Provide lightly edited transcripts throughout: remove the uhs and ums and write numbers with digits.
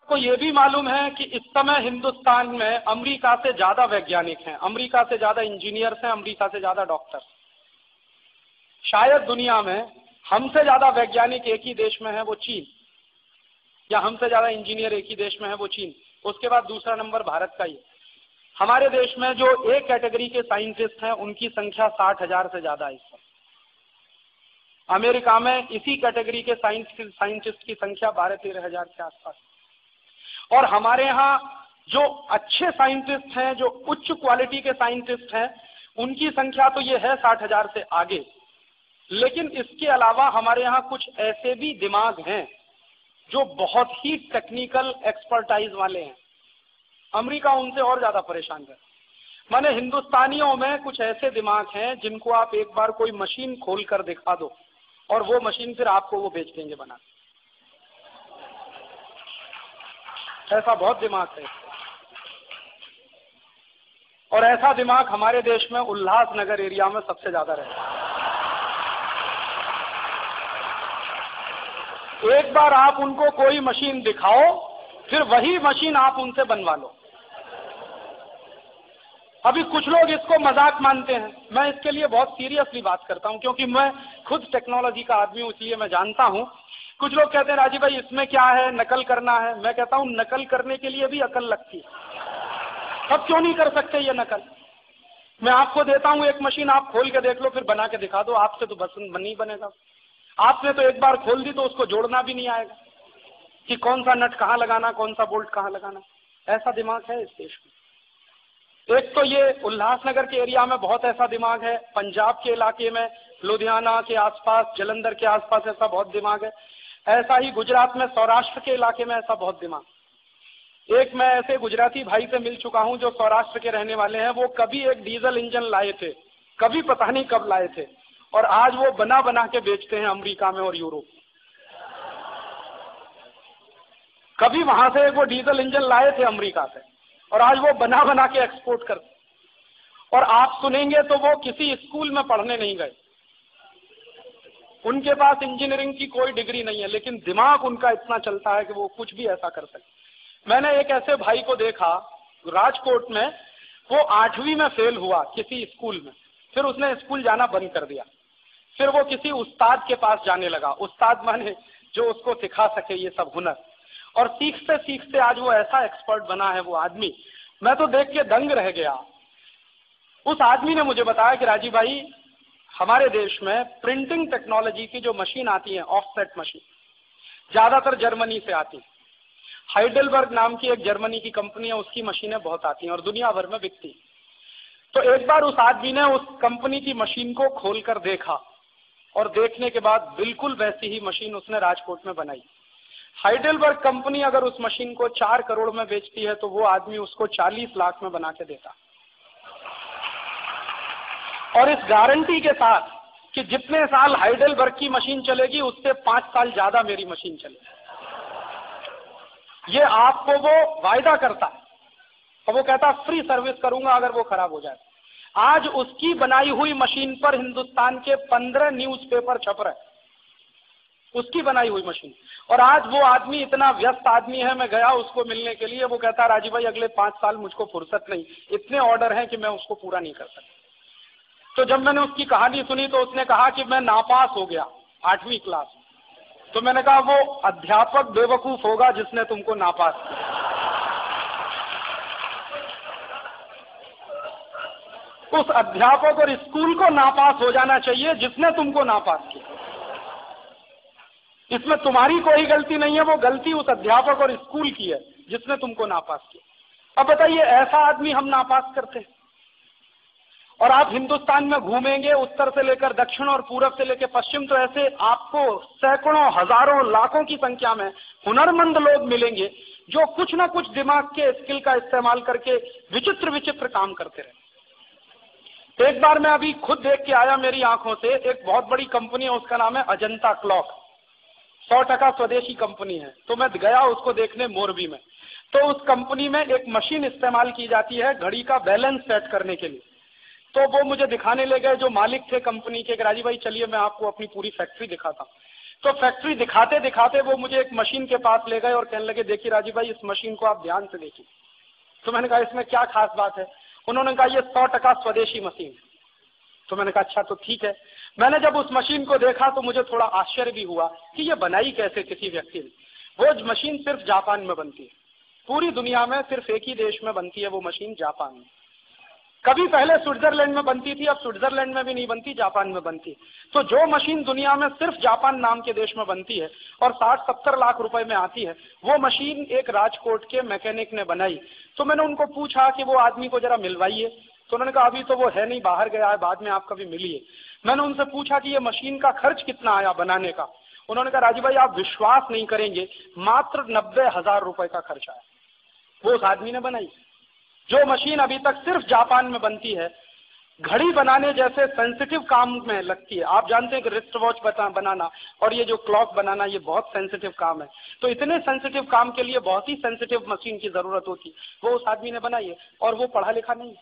को ये भी मालूम है कि इस समय हिंदुस्तान में अमेरिका से ज्यादा वैज्ञानिक हैं, अमेरिका से ज्यादा इंजीनियर्स हैं, अमेरिका से ज्यादा डॉक्टर। शायद दुनिया में हमसे ज्यादा वैज्ञानिक एक ही देश में है, वो चीन, या हमसे ज्यादा इंजीनियर एक ही देश में है, वो चीन। उसके बाद दूसरा नंबर भारत का ही। हमारे देश में जो ए कैटेगरी के साइंटिस्ट हैं उनकी संख्या 60,000 से ज्यादा है इस समय। अमेरिका में इसी कैटेगरी के साइंटिस्ट की संख्या 12-13 हजार के आसपास। और हमारे यहाँ जो अच्छे साइंटिस्ट हैं, जो उच्च क्वालिटी के साइंटिस्ट हैं, उनकी संख्या तो ये है 60,000 से आगे। लेकिन इसके अलावा हमारे यहाँ कुछ ऐसे भी दिमाग हैं जो बहुत ही टेक्निकल एक्सपर्टाइज वाले हैं। अमेरिका उनसे और ज्यादा परेशान है। माने हिंदुस्तानियों में कुछ ऐसे दिमाग हैं जिनको आप एक बार कोई मशीन खोल कर दिखा दो और वो मशीन फिर आपको वो बेच देंगे बना। ऐसा बहुत दिमाग है। और ऐसा दिमाग हमारे देश में उल्लासनगर एरिया में सबसे ज्यादा रहता है। एक बार आप उनको कोई मशीन दिखाओ, फिर वही मशीन आप उनसे बनवा लो। अभी कुछ लोग इसको मजाक मानते हैं, मैं इसके लिए बहुत सीरियसली बात करता हूं, क्योंकि मैं खुद टेक्नोलॉजी का आदमी हूं, इसलिए मैं जानता हूं। कुछ लोग कहते हैं राजीव भाई इसमें क्या है, नकल करना है। मैं कहता हूं नकल करने के लिए भी अकल लगती है। अब क्यों नहीं कर सकते ये नकल? मैं आपको देता हूं एक मशीन, आप खोल के देख लो, फिर बना के दिखा दो। आपसे तो बस नहीं बनेगा। आपने तो एक बार खोल दी तो उसको जोड़ना भी नहीं आएगा कि कौन सा नट कहाँ लगाना, कौन सा बोल्ट कहाँ लगाना। ऐसा दिमाग है इस देश में। एक तो ये उल्लासनगर के एरिया में बहुत ऐसा दिमाग है, पंजाब के इलाके में, लुधियाना के आसपास, जलंधर के आसपास ऐसा बहुत दिमाग है। ऐसा ही गुजरात में, सौराष्ट्र के इलाके में ऐसा बहुत दिमाग। एक मैं ऐसे गुजराती भाई से मिल चुका हूं जो सौराष्ट्र के रहने वाले हैं। वो कभी एक डीजल इंजन लाए थे, कभी पता नहीं कब लाए थे, और आज वो बना बना के बेचते हैं अमेरिका में और यूरोप। कभी वहां से वो डीजल इंजन लाए थे अमेरिका से, और आज वो बना बना के एक्सपोर्ट करते। और आप सुनेंगे तो वो किसी स्कूल में पढ़ने नहीं गए, उनके पास इंजीनियरिंग की कोई डिग्री नहीं है, लेकिन दिमाग उनका इतना चलता है कि वो कुछ भी ऐसा कर सकते। मैंने एक ऐसे भाई को देखा राजकोट में, वो 8वीं में फेल हुआ किसी स्कूल में, फिर उसने स्कूल जाना बंद कर दिया। फिर वो किसी उस्ताद के पास जाने लगा, उस्ताद माने जो उसको सिखा सके ये सब हुनर। और सीखते सीखते आज वो ऐसा एक्सपर्ट बना है वो आदमी, मैं तो देख के दंग रह गया। उस आदमी ने मुझे बताया कि राजीव भाई हमारे देश में प्रिंटिंग टेक्नोलॉजी की जो मशीन आती है, ऑफसेट मशीन, ज्यादातर जर्मनी से आती है। हाइडेलबर्ग नाम की एक जर्मनी की कंपनी है, उसकी मशीनें बहुत आती हैं और दुनिया भर में बिकती हैं। तो एक बार उस आदमी ने उस कंपनी की मशीन को खोलकर देखा, और देखने के बाद बिल्कुल वैसी ही मशीन उसने राजकोट में बनाई। हाइडेलबर्ग कंपनी अगर उस मशीन को 4 करोड़ में बेचती है तो वो आदमी उसको 40 लाख में बना के देता, और इस गारंटी के साथ कि जितने साल हाइडेलबर्ग की मशीन चलेगी उससे 5 साल ज्यादा मेरी मशीन चलेगी। ये आपको वो वायदा करता है, और वो कहता फ्री सर्विस करूंगा अगर वो खराब हो जाए। आज उसकी बनाई हुई मशीन पर हिंदुस्तान के 15 न्यूज़पेपर छप रहे, उसकी बनाई हुई मशीन। और आज वो आदमी इतना व्यस्त आदमी है, मैं गया उसको मिलने के लिए, वो कहता राजीव भाई अगले 5 साल मुझको फुर्सत नहीं, इतने ऑर्डर हैं कि मैं उसको पूरा नहीं कर सकता। तो जब मैंने उसकी कहानी सुनी तो उसने कहा कि मैं नापास हो गया 8वीं क्लास। तो मैंने कहा वो अध्यापक बेवकूफ होगा जिसने तुमको नापास किया। उस अध्यापक और स्कूल को नापास हो जाना चाहिए जिसने तुमको नापास किया। इसमें तुम्हारी कोई गलती नहीं है, वो गलती उस अध्यापक और स्कूल की है जिसने तुमको नापास किया। अब बताइए ऐसा आदमी हम नापास करते हैं। और आप हिंदुस्तान में घूमेंगे, उत्तर से लेकर दक्षिण और पूरब से लेकर पश्चिम, तो ऐसे आपको सैकड़ों, हजारों, लाखों की संख्या में हुनरमंद लोग मिलेंगे जो कुछ ना कुछ दिमाग के स्किल का इस्तेमाल करके विचित्र विचित्र काम करते रहे। एक बार मैं अभी खुद देख के आया मेरी आंखों से, एक बहुत बड़ी कंपनी है, उसका नाम है अजंता क्लॉक, 100% स्वदेशी कंपनी है। तो मैं गया उसको देखने मोरबी में। तो उस कंपनी में एक मशीन इस्तेमाल की जाती है घड़ी का बैलेंस सेट करने के लिए। तो वो मुझे दिखाने ले गए जो मालिक थे कंपनी के, राजीव भाई चलिए मैं आपको अपनी पूरी फैक्ट्री दिखाता हूँ। तो फैक्ट्री दिखाते दिखाते वो मुझे एक मशीन के पास ले गए और कहने लगे, देखिए राजीव भाई, इस मशीन को आप ध्यान से देखिए। तो मैंने कहा इसमें क्या खास बात है? उन्होंने कहा ये 100% स्वदेशी मशीन है। तो मैंने कहा अच्छा, तो ठीक है। मैंने जब उस मशीन को देखा तो मुझे थोड़ा आश्चर्य भी हुआ कि ये बनाई कैसे किसी व्यक्ति ने। वो मशीन सिर्फ जापान में बनती है, पूरी दुनिया में सिर्फ एक ही देश में बनती है वो मशीन, जापान में। कभी पहले स्विट्जरलैंड में बनती थी, अब स्विट्जरलैंड में भी नहीं बनती, जापान में बनती। तो जो मशीन दुनिया में सिर्फ जापान नाम के देश में बनती है और 60-70 लाख रुपए में आती है, वो मशीन एक राजकोट के मैकेनिक ने बनाई। तो मैंने उनको पूछा कि वो आदमी को जरा मिलवाइए। तो उन्होंने कहा अभी तो वो है नहीं, बाहर गया है, बाद में आप कभी मिलिए। मैंने उनसे पूछा कि ये मशीन का खर्च कितना आया बनाने का? उन्होंने कहा राजीव भाई आप विश्वास नहीं करेंगे, मात्र 90,000 रुपए का खर्च आया। वो उस आदमी ने बनाई। जो मशीन अभी तक सिर्फ जापान में बनती है, घड़ी बनाने जैसे सेंसिटिव काम में लगती है। आप जानते हैं कि रिस्ट वॉच बनाना और ये जो क्लॉक बनाना, ये बहुत सेंसिटिव काम है। तो इतने सेंसिटिव काम के लिए बहुत ही सेंसिटिव मशीन की जरूरत होती, वो उस आदमी ने बनाई है। और वो पढ़ा लिखा नहीं,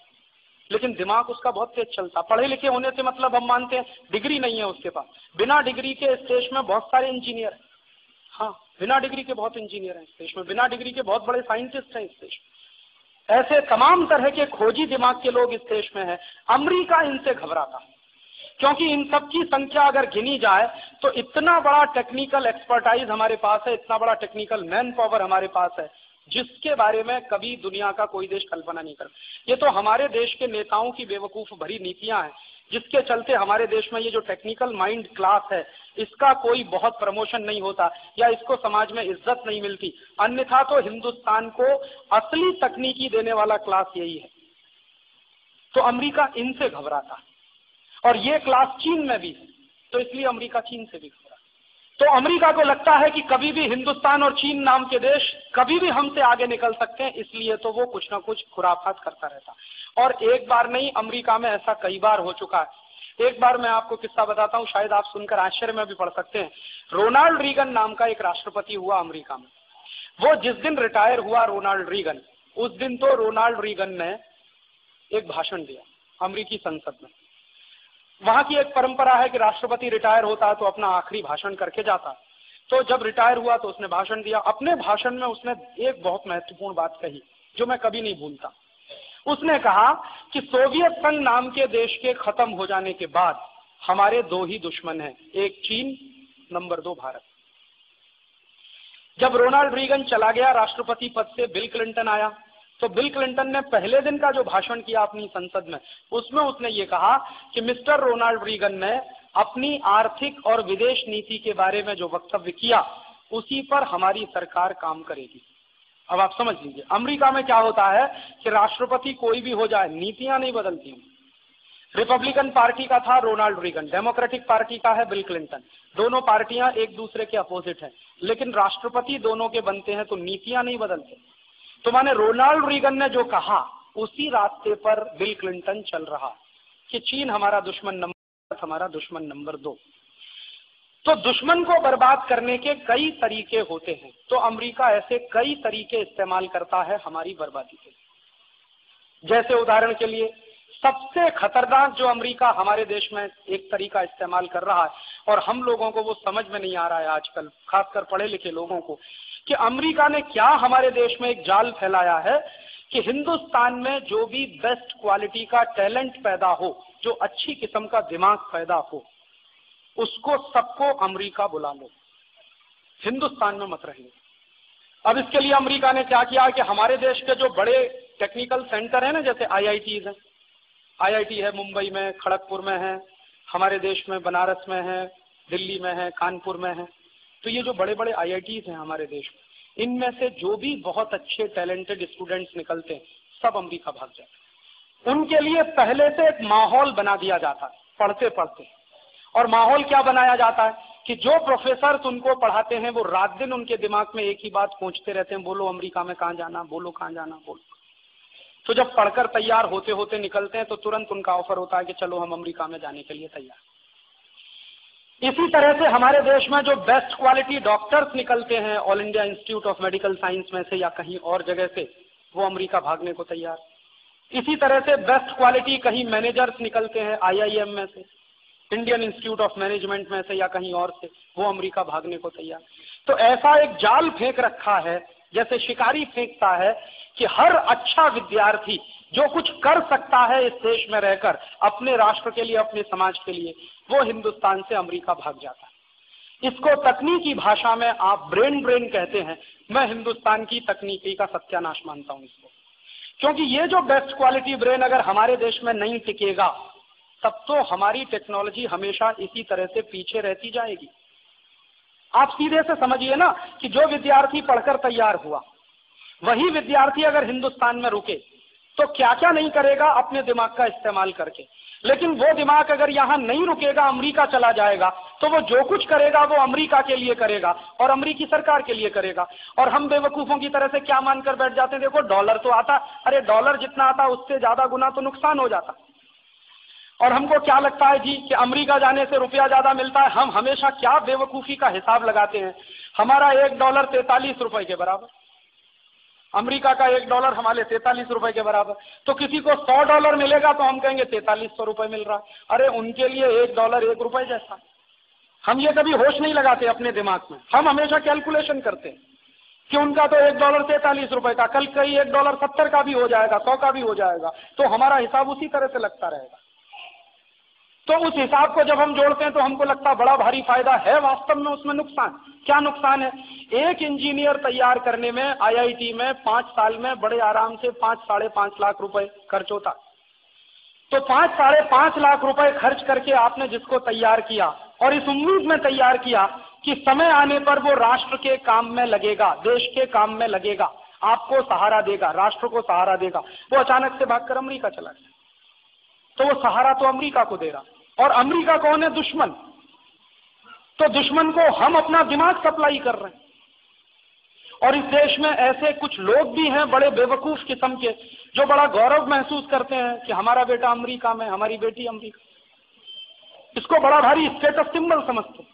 लेकिन दिमाग उसका बहुत तेज चलता। पढ़े लिखे होने से मतलब हम मानते हैं डिग्री नहीं है उसके पास। बिना डिग्री के इस देश में बहुत सारे इंजीनियर, हाँ बिना डिग्री के बहुत इंजीनियर हैं इस देश में, बिना डिग्री के बहुत बड़े साइंटिस्ट हैं इस देश में। ऐसे तमाम तरह के खोजी दिमाग के लोग इस देश में हैं। अमेरिका इनसे घबराता, क्योंकि इन सब की संख्या अगर गिनी जाए तो इतना बड़ा टेक्निकल एक्सपर्टाइज हमारे पास है, इतना बड़ा टेक्निकल मैन पावर हमारे पास है, जिसके बारे में कभी दुनिया का कोई देश कल्पना नहीं करता। ये तो हमारे देश के नेताओं की बेवकूफ भरी नीतियां हैं, जिसके चलते हमारे देश में ये जो टेक्निकल माइंड क्लास है, इसका कोई बहुत प्रमोशन नहीं होता या इसको समाज में इज्जत नहीं मिलती। अन्यथा तो हिंदुस्तान को असली तकनीकी देने वाला क्लास यही है। तो अमेरिका इनसे घबराता है, और ये क्लास चीन में भी है, तो इसलिए अमेरिका चीन से भी घबरा। तो अमेरिका को लगता है कि कभी भी हिंदुस्तान और चीन नाम के देश कभी भी हमसे आगे निकल सकते हैं, इसलिए तो वो कुछ ना कुछ खुराफात करता रहता। और एक बार नहीं, अमेरिका में ऐसा कई बार हो चुका है। एक बार मैं आपको किस्सा बताता हूं, शायद आप सुनकर आश्चर्य में भी पड़ सकते हैं। रोनाल्ड रीगन नाम का एक राष्ट्रपति हुआ अमेरिका में। वो जिस दिन रिटायर हुआ रोनाल्ड रीगन, उस दिन तो रोनाल्ड रीगन ने एक भाषण दिया अमेरिकी संसद में। वहां की एक परंपरा है कि राष्ट्रपति रिटायर होता है तो अपना आखिरी भाषण करके जाता है। तो जब रिटायर हुआ तो उसने भाषण दिया। अपने भाषण में उसने एक बहुत महत्वपूर्ण बात कही जो मैं कभी नहीं भूलता। उसने कहा कि सोवियत संघ नाम के देश के खत्म हो जाने के बाद हमारे दो ही दुश्मन हैं, एक चीन, नंबर 2 भारत। जब रोनाल्ड रीगन चला गया राष्ट्रपति पद से, बिल क्लिंटन आया, तो बिल क्लिंटन ने पहले दिन का जो भाषण किया अपनी संसद में, उसमें उसने ये कहा कि मिस्टर रोनाल्ड रीगन ने अपनी आर्थिक और विदेश नीति के बारे में जो वक्तव्य किया, उसी पर हमारी सरकार काम करेगी। अब आप समझ लीजिए, अमेरिका में क्या होता है कि राष्ट्रपति कोई भी हो जाए, नीतियां नहीं बदलती। रिपब्लिकन पार्टी का था रोनाल्ड रीगन, डेमोक्रेटिक पार्टी का है बिल क्लिंटन। दोनों पार्टियां एक दूसरे के अपोजिट हैं, लेकिन राष्ट्रपति दोनों के बनते हैं, तो नीतियां नहीं बदलते। तो माने रोनाल्ड रीगन ने जो कहा, उसी रास्ते पर बिल क्लिंटन चल रहा कि चीन हमारा दुश्मन नंबर, हमारा दुश्मन नंबर 2। तो दुश्मन को बर्बाद करने के कई तरीके होते हैं, तो अमेरिका ऐसे कई तरीके इस्तेमाल करता है हमारी बर्बादी के लिए। जैसे उदाहरण के लिए, सबसे खतरनाक जो अमेरिका हमारे देश में एक तरीका इस्तेमाल कर रहा है, और हम लोगों को वो समझ में नहीं आ रहा है आजकल, खासकर पढ़े लिखे लोगों को, कि अमेरिका ने क्या हमारे देश में एक जाल फैलाया है कि हिंदुस्तान में जो भी बेस्ट क्वालिटी का टैलेंट पैदा हो, जो अच्छी किस्म का दिमाग पैदा हो, उसको सबको अमेरिका बुला लो, हिंदुस्तान में मत रहिए। अब इसके लिए अमेरिका ने क्या किया कि हमारे देश के जो बड़े टेक्निकल सेंटर है ना, जैसे आईआईटीज है, आईआईटी है मुंबई में, खड़गपुर में है, हमारे देश में बनारस में है, दिल्ली में है, कानपुर में है, तो ये जो बड़े बड़े आईआईटीज हैं हमारे देश में, इनमें से जो भी बहुत अच्छे टैलेंटेड स्टूडेंट्स निकलते हैं, सब अमेरिका भाग जाते हैं। उनके लिए पहले से एक माहौल बना दिया जाता है पढ़ते पढ़ते, और माहौल क्या बनाया जाता है कि जो प्रोफेसर उनको पढ़ाते हैं वो रात दिन उनके दिमाग में एक ही बात पूछते रहते हैं, बोलो अमेरिका में कहाँ जाना, बोलो कहाँ जाना, बोलो। तो जब पढ़कर तैयार होते होते निकलते हैं तो तुरंत उनका ऑफर होता है कि चलो हम अमेरिका में जाने के लिए तैयार। इसी तरह से हमारे देश में जो बेस्ट क्वालिटी डॉक्टर्स निकलते हैं all India institute of medical science में से या कहीं और जगह से, वो अमेरिका भागने को तैयार। इसी तरह से बेस्ट क्वालिटी कहीं मैनेजर्स निकलते हैं आईआईएम में से, इंडियन इंस्टीट्यूट ऑफ मैनेजमेंट में से या कहीं और से, वो अमेरिका भागने को तैयार। तो ऐसा एक जाल फेंक रखा है, जैसे शिकारी फेंकता है, कि हर अच्छा विद्यार्थी जो कुछ कर सकता है इस देश में रहकर अपने राष्ट्र के लिए, अपने समाज के लिए, वो हिंदुस्तान से अमेरिका भाग जाता है। इसको तकनीकी भाषा में आप ब्रेन ड्रेन कहते हैं। मैं हिंदुस्तान की तकनीकी का सत्यानाश मानता हूं इसको, क्योंकि ये जो बेस्ट क्वालिटी ब्रेन अगर हमारे देश में नहीं टिकेगा, तब तो हमारी टेक्नोलॉजी हमेशा इसी तरह से पीछे रहती जाएगी। आप सीधे से समझिए ना कि जो विद्यार्थी पढ़कर तैयार हुआ, वही विद्यार्थी अगर हिंदुस्तान में रुके तो क्या क्या नहीं करेगा अपने दिमाग का इस्तेमाल करके। लेकिन वो दिमाग अगर यहां नहीं रुकेगा, अमेरिका चला जाएगा, तो वो जो कुछ करेगा वो अमेरिका के लिए करेगा और अमेरिकी सरकार के लिए करेगा। और हम बेवकूफों की तरह से क्या मानकर बैठ जाते हैं, देखो डॉलर तो आता, अरे डॉलर जितना आता उससे ज्यादा गुना तो नुकसान हो जाता। और हमको क्या लगता है जी कि अमेरिका जाने से रुपया ज्यादा मिलता है। हम हमेशा क्या बेवकूफी का हिसाब लगाते हैं, हमारा $1 43 रुपए के बराबर, अमेरिका का $1 हमारे 43 रुपए के बराबर। तो किसी को $100 मिलेगा तो हम कहेंगे 4300 रुपए मिल रहा। अरे उनके लिए $1 1 रुपए जैसा। हम ये कभी होश नहीं लगाते अपने दिमाग में, हम हमेशा कैलकुलेशन करते हैं कि उनका तो $1 43 रुपए का, कल कहीं $1 70 का भी हो जाएगा, 100 का भी हो जाएगा, तो हमारा हिसाब उसी तरह से लगता रहेगा। तो उस हिसाब को जब हम जोड़ते हैं तो हमको लगता है बड़ा भारी फायदा है, वास्तव में उसमें नुकसान। क्या नुकसान है? एक इंजीनियर तैयार करने में आईआईटी में 5 साल में बड़े आराम से 5 साढ़े 5 लाख रुपए खर्च होता। तो 5 साढ़े 5 लाख रुपए खर्च करके आपने जिसको तैयार किया और इस उम्मीद में तैयार किया कि समय आने पर वो राष्ट्र के काम में लगेगा, देश के काम में लगेगा, आपको सहारा देगा, राष्ट्र को सहारा देगा, वो अचानक से भागकर अमेरिका चला गया। तो वो सहारा तो अमेरिका को दे रहा, और अमेरिका कौन है? दुश्मन। तो दुश्मन को हम अपना दिमाग सप्लाई कर रहे हैं। और इस देश में ऐसे कुछ लोग भी हैं बड़े बेवकूफ किस्म के, जो बड़ा गौरव महसूस करते हैं कि हमारा बेटा अमेरिका में, हमारी बेटी अमेरिका, इसको बड़ा भारी स्टेटस सिंबल समझते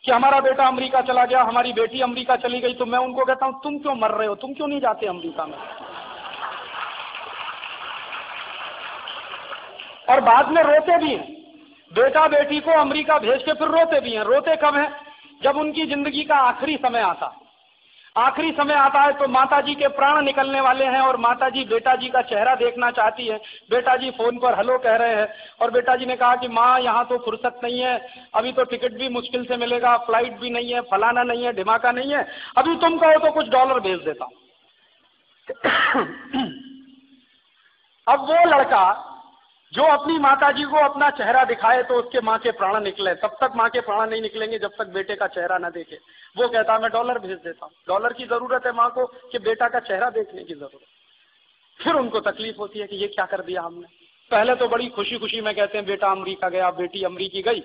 कि हमारा बेटा अमेरिका चला गया, हमारी बेटी अमेरिका चली गई। तो मैं उनको कहता हूं, तुम क्यों मर रहे हो, तुम क्यों नहीं जाते अमेरिका में? और बाद में रोते भी हैं, बेटा बेटी को अमेरिका भेज के फिर रोते भी हैं। रोते कब हैं? जब उनकी जिंदगी का आखिरी समय आता। आखिरी समय आता है तो माताजी के प्राण निकलने वाले हैं और माताजी बेटा जी का चेहरा देखना चाहती है। बेटा जी फोन पर हेलो कह रहे हैं और बेटा जी ने कहा कि माँ यहाँ तो फुर्सत नहीं है, अभी तो टिकट भी मुश्किल से मिलेगा, फ्लाइट भी नहीं है, फलाना नहीं है, ढिमाका नहीं है, अभी तुम कहो तो कुछ डॉलर भेज देता हूं। अब वो लड़का जो अपनी माताजी को अपना चेहरा दिखाए तो उसके माँ के प्राण निकले, तब तक माँ के प्राण नहीं निकलेंगे जब तक बेटे का चेहरा न देखे। वो कहता मैं डॉलर भेज देता हूँ। डॉलर की जरूरत है माँ को कि बेटा का चेहरा देखने की जरूरत। फिर उनको तकलीफ होती है कि ये क्या कर दिया हमने। पहले तो बड़ी खुशी खुशी में कहते हैं बेटा अमेरिका गया, बेटी अमेरिकी गई,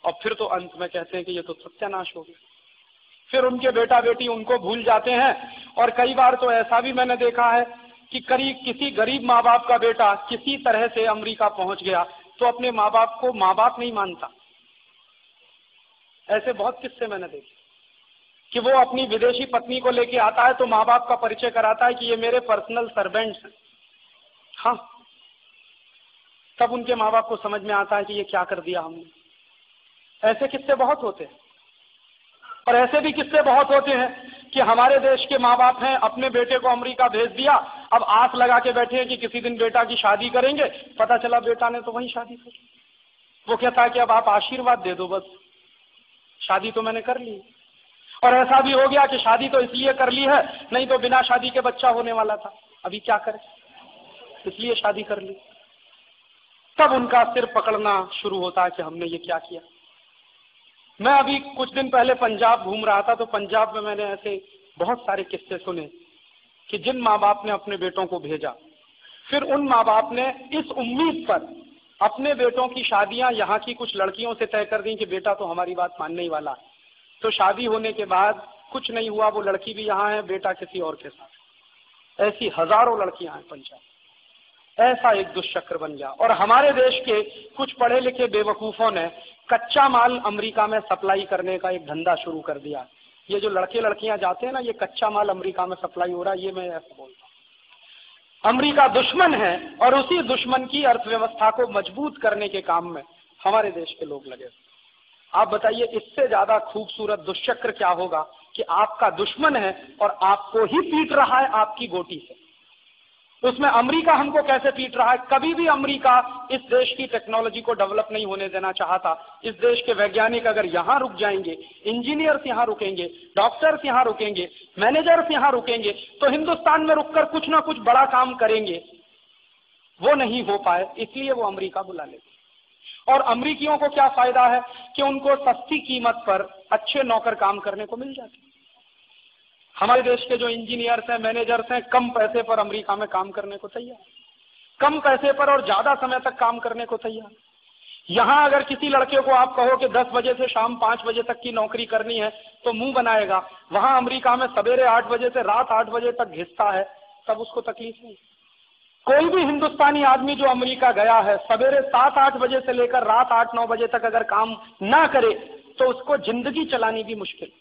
और फिर तो अंत में कहते हैं कि ये तो सत्यानाश हो गया। फिर उनके बेटा बेटी उनको भूल जाते हैं। और कई बार तो ऐसा भी मैंने देखा है कि करीब किसी गरीब माँ बाप का बेटा किसी तरह से अमेरिका पहुंच गया तो अपने माँ बाप को माँ बाप नहीं मानता। ऐसे बहुत किस्से मैंने देखे कि वो अपनी विदेशी पत्नी को लेके आता है तो माँ बाप का परिचय कराता है कि ये मेरे पर्सनल सर्वेंट्स हैं। हाँ, तब उनके माँ बाप को समझ में आता है कि ये क्या कर दिया हमने। ऐसे किस्से बहुत होते हैं। और ऐसे भी किस्से बहुत होते हैं कि हमारे देश के माँ बाप हैं, अपने बेटे को अमेरिका भेज दिया, अब आस लगा के बैठे हैं कि किसी दिन बेटा की शादी करेंगे। पता चला बेटा ने तो वहीं शादी कर ली। वो कहता है कि अब आप आशीर्वाद दे दो, बस शादी तो मैंने कर ली। और ऐसा भी हो गया कि शादी तो इसलिए कर ली है, नहीं तो बिना शादी के बच्चा होने वाला था, अभी क्या करें, इसलिए शादी कर ली। तब उनका सिर पकड़ना शुरू होता है कि हमने ये क्या किया। मैं अभी कुछ दिन पहले पंजाब घूम रहा था तो पंजाब में मैंने ऐसे बहुत सारे किस्से सुने कि जिन माँ बाप ने अपने बेटों को भेजा, फिर उन माँ बाप ने इस उम्मीद पर अपने बेटों की शादियां यहाँ की कुछ लड़कियों से तय कर दी कि बेटा तो हमारी बात मानने ही वाला है। तो शादी होने के बाद कुछ नहीं हुआ, वो लड़की भी यहाँ है, बेटा किसी और के साथ। ऐसी हजारों लड़कियां हैं पंजाब। ऐसा एक दुष्चक्र बन गया। और हमारे देश के कुछ पढ़े लिखे बेवकूफों ने कच्चा माल अमेरिका में सप्लाई करने का एक धंधा शुरू कर दिया। ये जो लड़के लड़कियां जाते हैं ना, ये कच्चा माल अमेरिका में सप्लाई हो रहा है, ये मैं ऐसा बोलता हूँ। अमेरिका दुश्मन है और उसी दुश्मन की अर्थव्यवस्था को मजबूत करने के काम में हमारे देश के लोग लगे। आप बताइए इससे ज्यादा खूबसूरत दुष्चक्र क्या होगा कि आपका दुश्मन है और आपको ही पीट रहा है आपकी गोटी से। उसमें अमेरिका हमको कैसे पीट रहा है? कभी भी अमेरिका इस देश की टेक्नोलॉजी को डेवलप नहीं होने देना चाहता। इस देश के वैज्ञानिक अगर यहां रुक जाएंगे, इंजीनियर्स यहां रुकेंगे, डॉक्टर्स यहां रुकेंगे, मैनेजर्स यहां रुकेंगे, तो हिंदुस्तान में रुककर कुछ ना कुछ बड़ा काम करेंगे। वो नहीं हो पाए, इसलिए वो अमेरिका बुला लेते। और अमेरिकियों को क्या फायदा है कि उनको सस्ती कीमत पर अच्छे नौकर काम करने को मिल जाते। हमारे देश के जो इंजीनियर्स हैं, मैनेजर्स हैं, कम पैसे पर अमेरिका में काम करने को तैयार, कम पैसे पर और ज्यादा समय तक काम करने को तैयार। यहां अगर किसी लड़के को आप कहो कि 10 बजे से शाम 5 बजे तक की नौकरी करनी है तो मुंह बनाएगा। वहां अमेरिका में सवेरे 8 बजे से रात 8 बजे तक घिसता है, तब उसको तकलीफ नहीं। कोई भी हिंदुस्तानी आदमी जो अमेरिका गया है, सवेरे 7-8 बजे से लेकर रात 8-9 बजे तक अगर काम ना करे तो उसको जिंदगी चलानी भी मुश्किल,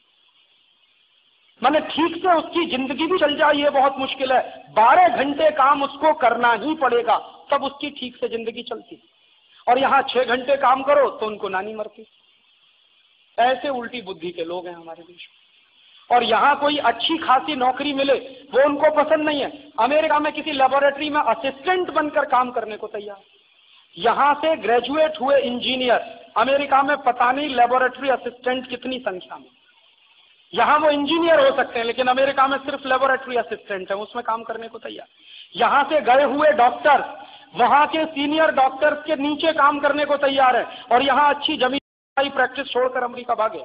माने ठीक से उसकी जिंदगी भी चल जाए ये बहुत मुश्किल है। 12 घंटे काम उसको करना ही पड़ेगा, तब उसकी ठीक से जिंदगी चलती। और यहां 6 घंटे काम करो तो उनको नानी मरती। ऐसे उल्टी बुद्धि के लोग हैं हमारे देश में। और यहां कोई अच्छी खासी नौकरी मिले वो उनको पसंद नहीं है। अमेरिका में किसी लेबोरेटरी में असिस्टेंट बनकर काम करने को तैयार। यहां से ग्रेजुएट हुए इंजीनियर अमेरिका में पता नहीं लेबोरेटरी असिस्टेंट कितनी संख्या में। यहां वो इंजीनियर हो सकते हैं, लेकिन अमेरिका में सिर्फ लेबोरेटरी असिस्टेंट है, उसमें काम करने को तैयार। यहां से गए हुए डॉक्टर वहां के सीनियर डॉक्टर्स के नीचे काम करने को तैयार है, और यहां अच्छी जमीन प्रैक्टिस छोड़कर अमेरिका भागे।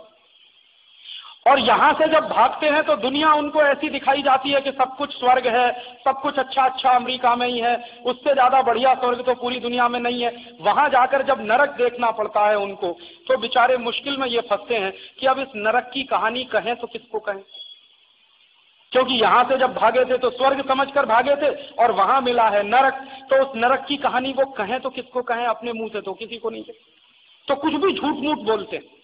और यहां से जब भागते हैं तो दुनिया उनको ऐसी दिखाई जाती है कि सब कुछ स्वर्ग है, सब कुछ अच्छा अच्छा अमेरिका में ही है, उससे ज्यादा बढ़िया स्वर्ग तो पूरी दुनिया में नहीं है। वहां जाकर जब नरक देखना पड़ता है उनको, तो बेचारे मुश्किल में ये फंसते हैं कि अब इस नरक की कहानी कहें तो किसको कहें, क्योंकि यहां से जब भागे थे तो स्वर्ग समझकर भागे थे और वहां मिला है नरक, तो उस नरक की कहानी वो कहें तो किसको कहें? अपने मुंह से तो किसी को नहीं कहें, तो कुछ भी झूठ मूठ बोलते हैं।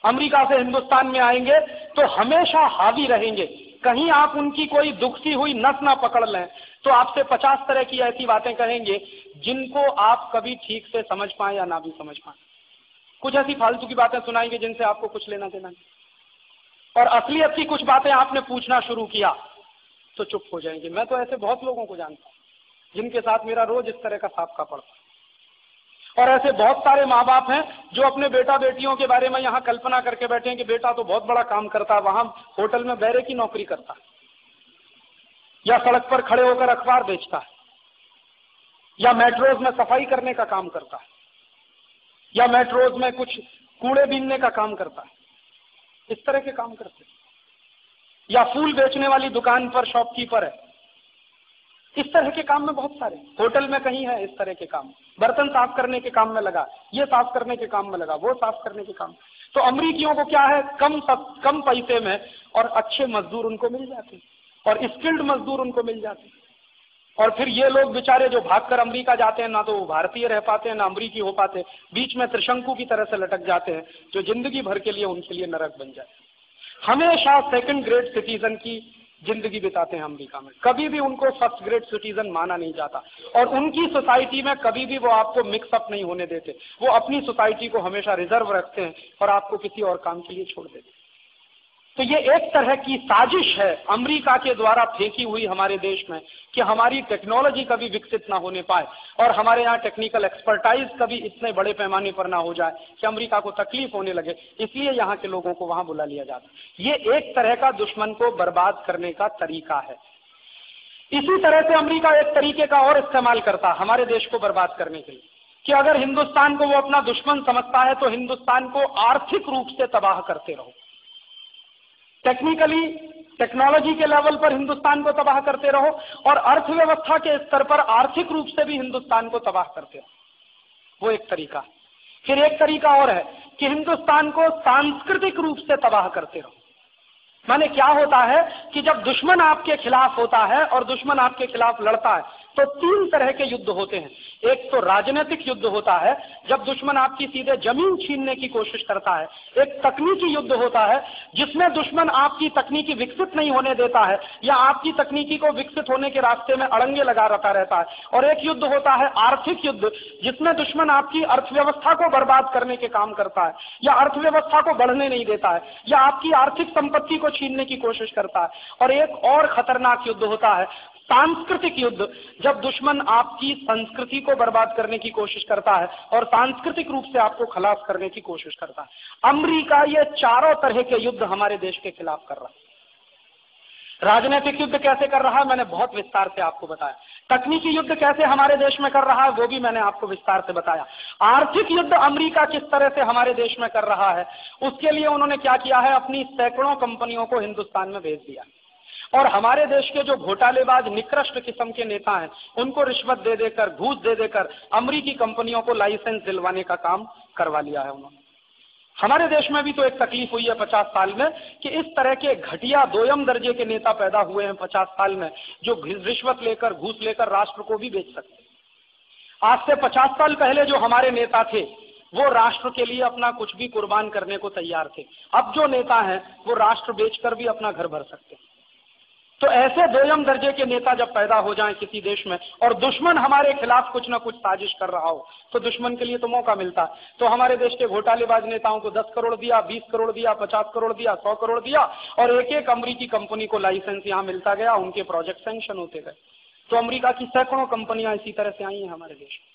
अमेरिका से हिंदुस्तान में आएंगे तो हमेशा हावी रहेंगे। कहीं आप उनकी कोई दुखती हुई नस ना पकड़ लें तो आपसे 50 तरह की ऐसी बातें कहेंगे जिनको आप कभी ठीक से समझ पाए या ना भी समझ पाए। कुछ ऐसी फालतू की बातें सुनाएंगे जिनसे आपको कुछ लेना देना नहीं, और असलियत की कुछ बातें आपने पूछना शुरू किया तो चुप हो जाएंगे। मैं तो ऐसे बहुत लोगों को जानता हूं जिनके साथ मेरा रोज इस तरह का साबका पड़ता। और ऐसे बहुत सारे माँ बाप हैं जो अपने बेटा बेटियों के बारे में यहाँ कल्पना करके बैठे हैं कि बेटा तो बहुत बड़ा काम करता है, वहां होटल में बैरे की नौकरी करता है, या सड़क पर खड़े होकर अखबार बेचता है, या मेट्रोज में सफाई करने का काम करता है, या मेट्रोज में कुछ कूड़े बीनने का काम करता है। इस तरह के काम करते हैं। या फूल बेचने वाली दुकान पर शॉपकीपर है। इस तरह के काम में बहुत सारे, होटल में कहीं है इस तरह के काम, बर्तन साफ करने के काम में लगा, ये साफ करने के काम में लगा, वो साफ करने के काम। तो अमरीकियों को क्या है, कम पैसे में और अच्छे मजदूर उनको मिल जाते हैं, और स्किल्ड मजदूर उनको मिल जाते हैं। और फिर ये लोग बेचारे जो भागकर अमेरिका जाते हैं, ना तो वो भारतीय रह पाते हैं ना अमरीकी हो पाते, बीच में त्रिशंकु की तरह से लटक जाते हैं, जो जिंदगी भर के लिए उनके लिए नरक बन जाए। हमेशा सेकंड ग्रेड सिटीजन की जिंदगी बिताते हैं अमेरिका में, कभी भी उनको फर्स्ट ग्रेड सिटीजन माना नहीं जाता। और उनकी सोसाइटी में कभी भी वो आपको मिक्सअप नहीं होने देते, वो अपनी सोसाइटी को हमेशा रिजर्व रखते हैं और आपको किसी और काम के लिए छोड़ देते हैं। तो ये एक तरह की साजिश है अमेरिका के द्वारा फेंकी हुई हमारे देश में कि हमारी टेक्नोलॉजी कभी विकसित ना होने पाए और हमारे यहाँ टेक्निकल एक्सपर्टाइज कभी इतने बड़े पैमाने पर ना हो जाए कि अमेरिका को तकलीफ होने लगे, इसलिए यहाँ के लोगों को वहां बुला लिया जाता। ये एक तरह का दुश्मन को बर्बाद करने का तरीका है। इसी तरह से अमेरिका एक तरीके का और इस्तेमाल करता हमारे देश को बर्बाद करने के लिए, कि अगर हिंदुस्तान को वो अपना दुश्मन समझता है तो हिंदुस्तान को आर्थिक रूप से तबाह करते रहो, टेक्निकली टेक्नोलॉजी के लेवल पर हिंदुस्तान को तबाह करते रहो, और अर्थव्यवस्था के स्तर पर आर्थिक रूप से भी हिंदुस्तान को तबाह करते रहो। वो एक तरीका। फिर एक तरीका और है कि हिंदुस्तान को सांस्कृतिक रूप से तबाह करते रहो। माने क्या होता है कि जब दुश्मन आपके खिलाफ होता है और दुश्मन आपके खिलाफ लड़ता है तो तीन तरह के युद्ध होते हैं। एक तो राजनीतिक युद्ध होता है, जब दुश्मन आपकी सीधे जमीन छीनने की कोशिश करता है। एक तकनीकी युद्ध होता है, जिसमें दुश्मन आपकी तकनीकी विकसित नहीं होने देता है या आपकी तकनीकी को विकसित होने के रास्ते में अड़ंगे लगा रहता है। और एक युद्ध होता है आर्थिक युद्ध, जिसमें दुश्मन आपकी अर्थव्यवस्था को बर्बाद करने के काम करता है या अर्थव्यवस्था को बढ़ने नहीं देता है या आपकी आर्थिक संपत्ति को छीनने की कोशिश करता है। और एक और खतरनाक युद्ध होता है सांस्कृतिक युद्ध, जब दुश्मन आपकी संस्कृति को बर्बाद करने की कोशिश करता है और सांस्कृतिक रूप से आपको खलास करने की कोशिश करता है। अमेरिका ये चारों तरह के युद्ध हमारे देश के खिलाफ कर रहा है। राजनीतिक युद्ध कैसे कर रहा है मैंने बहुत विस्तार से आपको बताया। तकनीकी युद्ध कैसे हमारे देश में कर रहा है वो भी मैंने आपको विस्तार से बताया। आर्थिक युद्ध अमेरिका किस तरह से हमारे देश में कर रहा है, उसके लिए उन्होंने क्या किया है, अपनी सैकड़ों कंपनियों को हिंदुस्तान में भेज दिया और हमारे देश के जो घोटालेबाज निकृष्ट किस्म के नेता हैं उनको रिश्वत दे देकर, घूस दे देकर अमेरिकी कंपनियों को लाइसेंस दिलवाने का काम करवा लिया है उन्होंने। हमारे देश में भी तो एक तकलीफ हुई है 50 साल में कि इस तरह के घटिया दोयम दर्जे के नेता पैदा हुए हैं 50 साल में, जो रिश्वत लेकर, घूस लेकर राष्ट्र को भी बेच सकते। आज से 50 साल पहले जो हमारे नेता थे वो राष्ट्र के लिए अपना कुछ भी कुर्बान करने को तैयार थे। अब जो नेता हैं वो राष्ट्र बेचकर भी अपना घर भर सकते हैं। तो ऐसे दोयम दर्जे के नेता जब पैदा हो जाएं किसी देश में और दुश्मन हमारे खिलाफ कुछ ना कुछ साजिश कर रहा हो तो दुश्मन के लिए तो मौका मिलता है। तो हमारे देश के घोटालेबाज नेताओं को 10 करोड़ दिया, 20 करोड़ दिया, 50 करोड़ दिया, 100 करोड़ दिया और एक एक अमेरिकी कंपनी को लाइसेंस यहां मिलता गया, उनके प्रोजेक्ट सैंक्शन होते गए। तो अमेरिका की सैकड़ों कंपनियां इसी तरह से आई हैं हमारे देश में।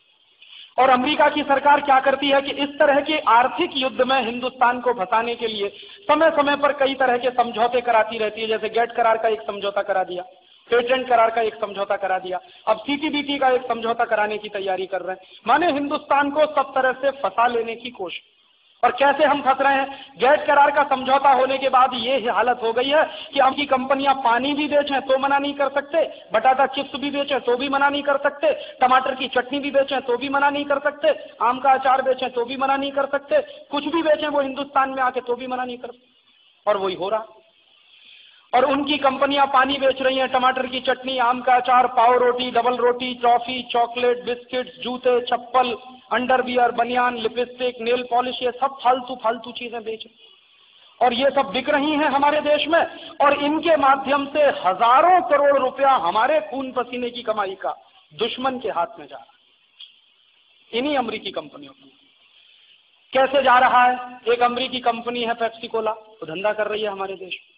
और अमेरिका की सरकार क्या करती है कि इस तरह के आर्थिक युद्ध में हिंदुस्तान को फंसाने के लिए समय समय पर कई तरह के समझौते कराती रहती है। जैसे गेट करार का एक समझौता करा दिया, पेटेंट करार का एक समझौता करा दिया, अब सीटीबीटी का एक समझौता कराने की तैयारी कर रहे हैं। माने हिंदुस्तान को सब तरह से फंसा लेने की कोशिश। और कैसे हम फंस रहे हैं, गेट करार का समझौता होने के बाद ये हालत हो गई है कि आपकी कंपनियां पानी भी बेचें तो मना नहीं कर सकते, बटाटा चिप्स भी बेचें तो भी मना नहीं कर सकते, टमाटर की चटनी भी बेचें तो भी मना नहीं कर सकते, आम का अचार बेचें तो भी मना नहीं कर सकते, कुछ भी बेचें वो हिंदुस्तान में आके तो भी मना नहीं कर सकते। और वही हो रहा। और उनकी कंपनियां पानी बेच रही हैं, टमाटर की चटनी, आम का अचार, पाव रोटी, डबल रोटी, टॉफी, चॉकलेट, बिस्किट्स, जूते, चप्पल, अंडरवियर, बनियान, लिपस्टिक, नेल पॉलिश, ये सब फालतू चीजें बेच रही और ये सब बिक रही हैं हमारे देश में। और इनके माध्यम से हजारों करोड़ रुपया हमारे खून पसीने की कमाई का दुश्मन के हाथ में जा रहा है, इन्हीं अमेरिकी कंपनियों को। कैसे जा रहा है, एक अमेरिकी कंपनी है पेप्सी कोला, वो धंधा कर रही है हमारे देश में।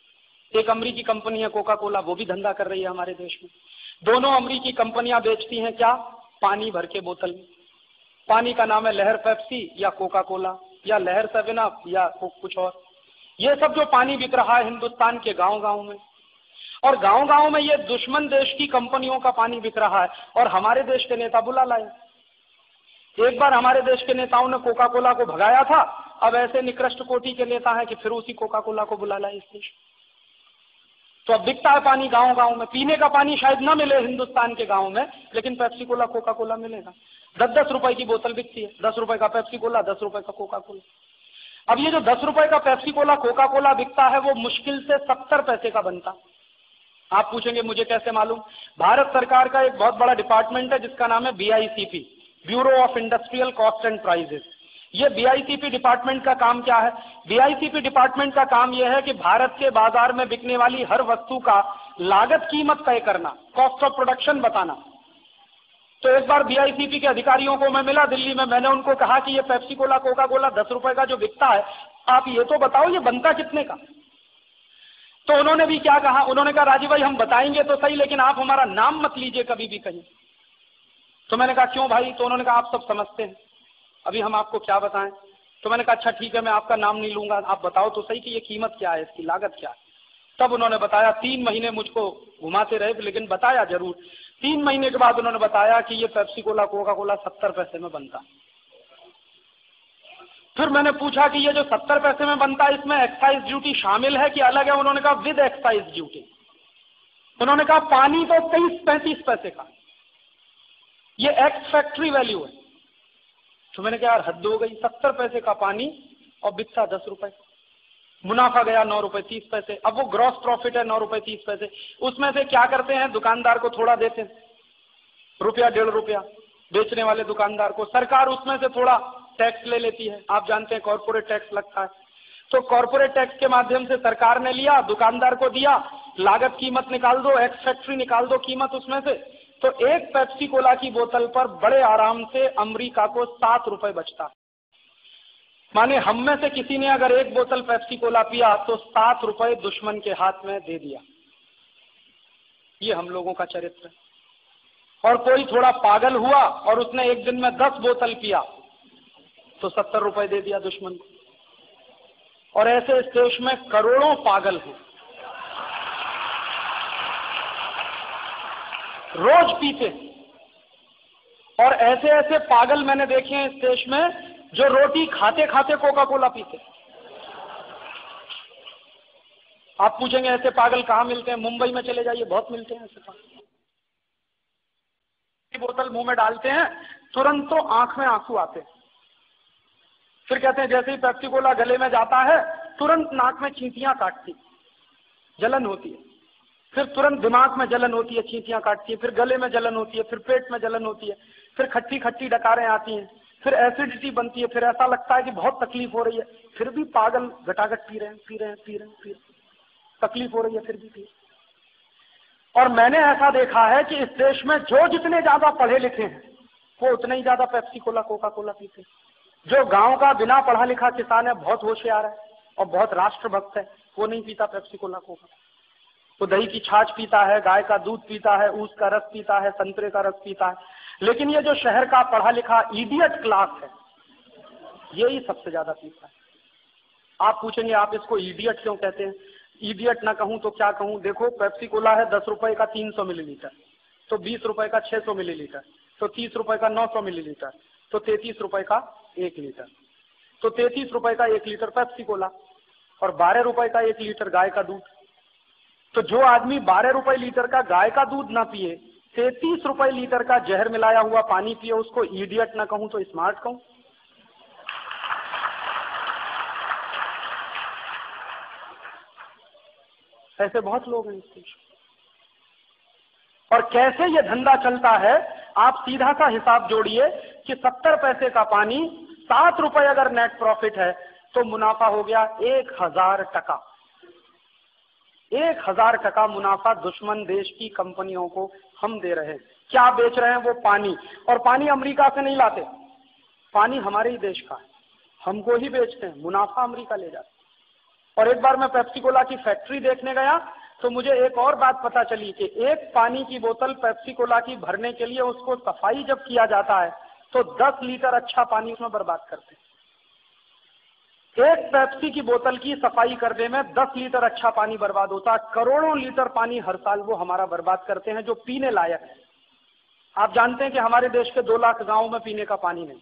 एक अमेरिकी कंपनी है कोका कोला, वो भी धंधा कर रही है हमारे देश में। दोनों अमेरिकी कंपनियां बेचती हैं क्या, पानी भर के बोतल में। पानी का नाम है लहर पेप्सी या कोका कोला या लहर 7 अप या कुछ और। ये सब जो पानी बिक रहा है हिंदुस्तान के गांव-गांव में, और गांव-गांव में ये दुश्मन देश की कंपनियों का पानी बिक रहा है और हमारे देश के नेता बुला लाए। एक बार हमारे देश के नेताओं ने कोका कोला को भगाया था, अब ऐसे निकृष्ट कोटि के नेता हैं कि फिर उसी कोका कोला को बुला लाए इस देश। तो अब बिकता है पानी गांव-गांव में। पीने का पानी शायद ना मिले हिंदुस्तान के गांव में, लेकिन पेप्सी कोला, कोका कोला मिलेगा। 10-10 रुपए की बोतल बिकती है, 10 रुपए का पेप्सी कोला, 10 रुपए का कोका कोला। अब ये जो 10 रुपए का पेप्सी कोला, कोका कोला बिकता है वो मुश्किल से 70 पैसे का बनता। आप पूछेंगे मुझे कैसे मालूम? भारत सरकार का एक बहुत बड़ा डिपार्टमेंट है जिसका नाम है BICP, bureau of industrial cost and prices. ये BICP डिपार्टमेंट का काम क्या है? BICP डिपार्टमेंट का काम यह है कि भारत के बाजार में बिकने वाली हर वस्तु का लागत कीमत तय करना, कॉस्ट ऑफ प्रोडक्शन बताना। तो एक बार BICP के अधिकारियों को मैं मिला दिल्ली में, मैंने उनको कहा कि ये पेप्सी कोला, कोका कोला 10 रुपए का जो बिकता है, आप ये तो बताओ ये बनता कितने का? तो उन्होंने भी क्या कहा, उन्होंने कहा राजीव भाई हम बताएंगे तो सही, लेकिन आप हमारा नाम मत लीजिए कभी भी कहीं। तो मैंने कहा क्यों भाई? तो उन्होंने कहा आप सब समझते हैं, अभी हम आपको क्या बताएं। तो मैंने कहा अच्छा ठीक है, मैं आपका नाम नहीं लूंगा, आप बताओ तो सही कि ये कीमत क्या है, इसकी लागत क्या है। तब उन्होंने बताया, 3 महीने मुझको घुमाते रहे लेकिन बताया जरूर। 3 महीने के बाद उन्होंने बताया कि ये पेप्सी कोला, कोका कोला 70 पैसे में बनता। फिर मैंने पूछा कि ये जो 70 पैसे में बनता है इसमें एक्साइज ड्यूटी शामिल है कि अलग है? उन्होंने कहा विद एक्साइज ड्यूटी। उन्होंने कहा पानी तो 30-35 पैसे का, ये एक्स फैक्ट्री वैल्यू है। तो मैंने कहा यार हद हो गई, 70 पैसे का पानी और बिकता 10 रुपए, मुनाफा गया 9 रुपए 30 पैसे। अब वो ग्रॉस प्रॉफिट है 9 रुपए 30 पैसे, उसमें से क्या करते हैं, दुकानदार को थोड़ा देते हैं रुपया 1.5 रुपया बेचने वाले दुकानदार को सरकार उसमें से थोड़ा टैक्स ले लेती है। आप जानते हैं कॉर्पोरेट टैक्स लगता है, तो कॉर्पोरेट टैक्स के माध्यम से सरकार ने लिया, दुकानदार को दिया, लागत कीमत निकाल दो, एक्स फैक्ट्री निकाल दो कीमत उसमें से, तो एक पेप्सी कोला की बोतल पर बड़े आराम से अमेरिका को 7 रुपए बचता। माने हम में से किसी ने अगर एक बोतल पेप्सी कोला पिया तो 7 रुपए दुश्मन के हाथ में दे दिया। ये हम लोगों का चरित्र है। और कोई थोड़ा पागल हुआ और उसने एक दिन में 10 बोतल पिया तो 70 रुपए दे दिया दुश्मन को। और ऐसे इस देश में करोड़ों पागल हैं, रोज पीते। और ऐसे ऐसे पागल मैंने देखे हैं इस देश में जो रोटी खाते खाते कोका कोला पीते। आप पूछेंगे ऐसे पागल कहां मिलते हैं? मुंबई में चले जाइए, बहुत मिलते हैं ऐसे पागल। बोतल मुंह में डालते हैं, तुरंत तो आंख में आंसू आते हैं। फिर कहते हैं जैसे ही पेप्सी कोला गले में जाता है तुरंत नाक में चींटियां काटती, जलन होती है। फिर तुरंत दिमाग में जलन होती है, चींटियां काटती है। फिर गले में जलन होती है, फिर पेट में जलन होती है, फिर खट्टी खट्टी डकारें आती हैं, फिर एसिडिटी बनती है, फिर ऐसा लगता है कि बहुत तकलीफ हो रही है। फिर भी पागल घटाघट पी रहे हैं, पी रहे हैं, पी रहे हैं, पी रहे हैं। तकलीफ हो रही है फिर भी पी। और मैंने ऐसा देखा है कि इस देश में जो जितने ज्यादा पढ़े लिखे हैं वो उतने ही ज्यादा पेप्सी कोला कोका कोला पीते हैं। जो गांव का बिना पढ़ा लिखा किसान है, बहुत होशियार है और बहुत राष्ट्रभक्त है, वो नहीं पीता पेप्सी कोला कोका। वो दही की छाछ पीता है, गाय का दूध पीता है, ऊस का रस पीता है, संतरे का रस पीता है। लेकिन ये जो शहर का पढ़ा लिखा इडियट क्लास है, यही सबसे ज्यादा पीता है। आप पूछेंगे आप इसको इडियट क्यों कहते हैं? इडियट ना कहूं तो क्या कहूं? देखो, पेप्सी कोला है 10 रुपए का 300 मिलीलीटर, तो 20 रुपए का 600 मिलीलीटर, तो 30 रुपए का 900 मिलीलीटर, तो 33 रुपए का 1 लीटर। तो 33 रुपए का 1 लीटर पेप्सी कोला और 12 रुपए का 1 लीटर गाय का दूध। तो जो आदमी 12 रुपए लीटर का गाय का दूध ना पिए, 33 रुपए लीटर का जहर मिलाया हुआ पानी पिए, उसको इडियट ना कहूं तो स्मार्ट कहूं? ऐसे बहुत लोग हैं इस देश। और कैसे ये धंधा चलता है, आप सीधा सा हिसाब जोड़िए कि 70 पैसे का पानी, 7 रुपए अगर नेट प्रॉफिट है तो मुनाफा हो गया 1000 टका। 1000 टका मुनाफा दुश्मन देश की कंपनियों को हम दे रहे हैं। क्या बेच रहे हैं? वो पानी। और पानी अमेरिका से नहीं लाते, पानी हमारे ही देश का है, हमको ही बेचते हैं, मुनाफा अमेरिका ले जाते। और एक बार मैं पेप्सी कोला की फैक्ट्री देखने गया तो मुझे एक और बात पता चली कि एक पानी की बोतल पेप्सी कोला की भरने के लिए उसको सफाई जब किया जाता है तो 10 लीटर अच्छा पानी उसमें बर्बाद करते हैं। एक पेप्सी की बोतल की सफाई करने में 10 लीटर अच्छा पानी बर्बाद होता है। करोड़ों लीटर पानी हर साल वो हमारा बर्बाद करते हैं जो पीने लायक है। आप जानते हैं कि हमारे देश के 2 लाख गांवों में पीने का पानी नहीं,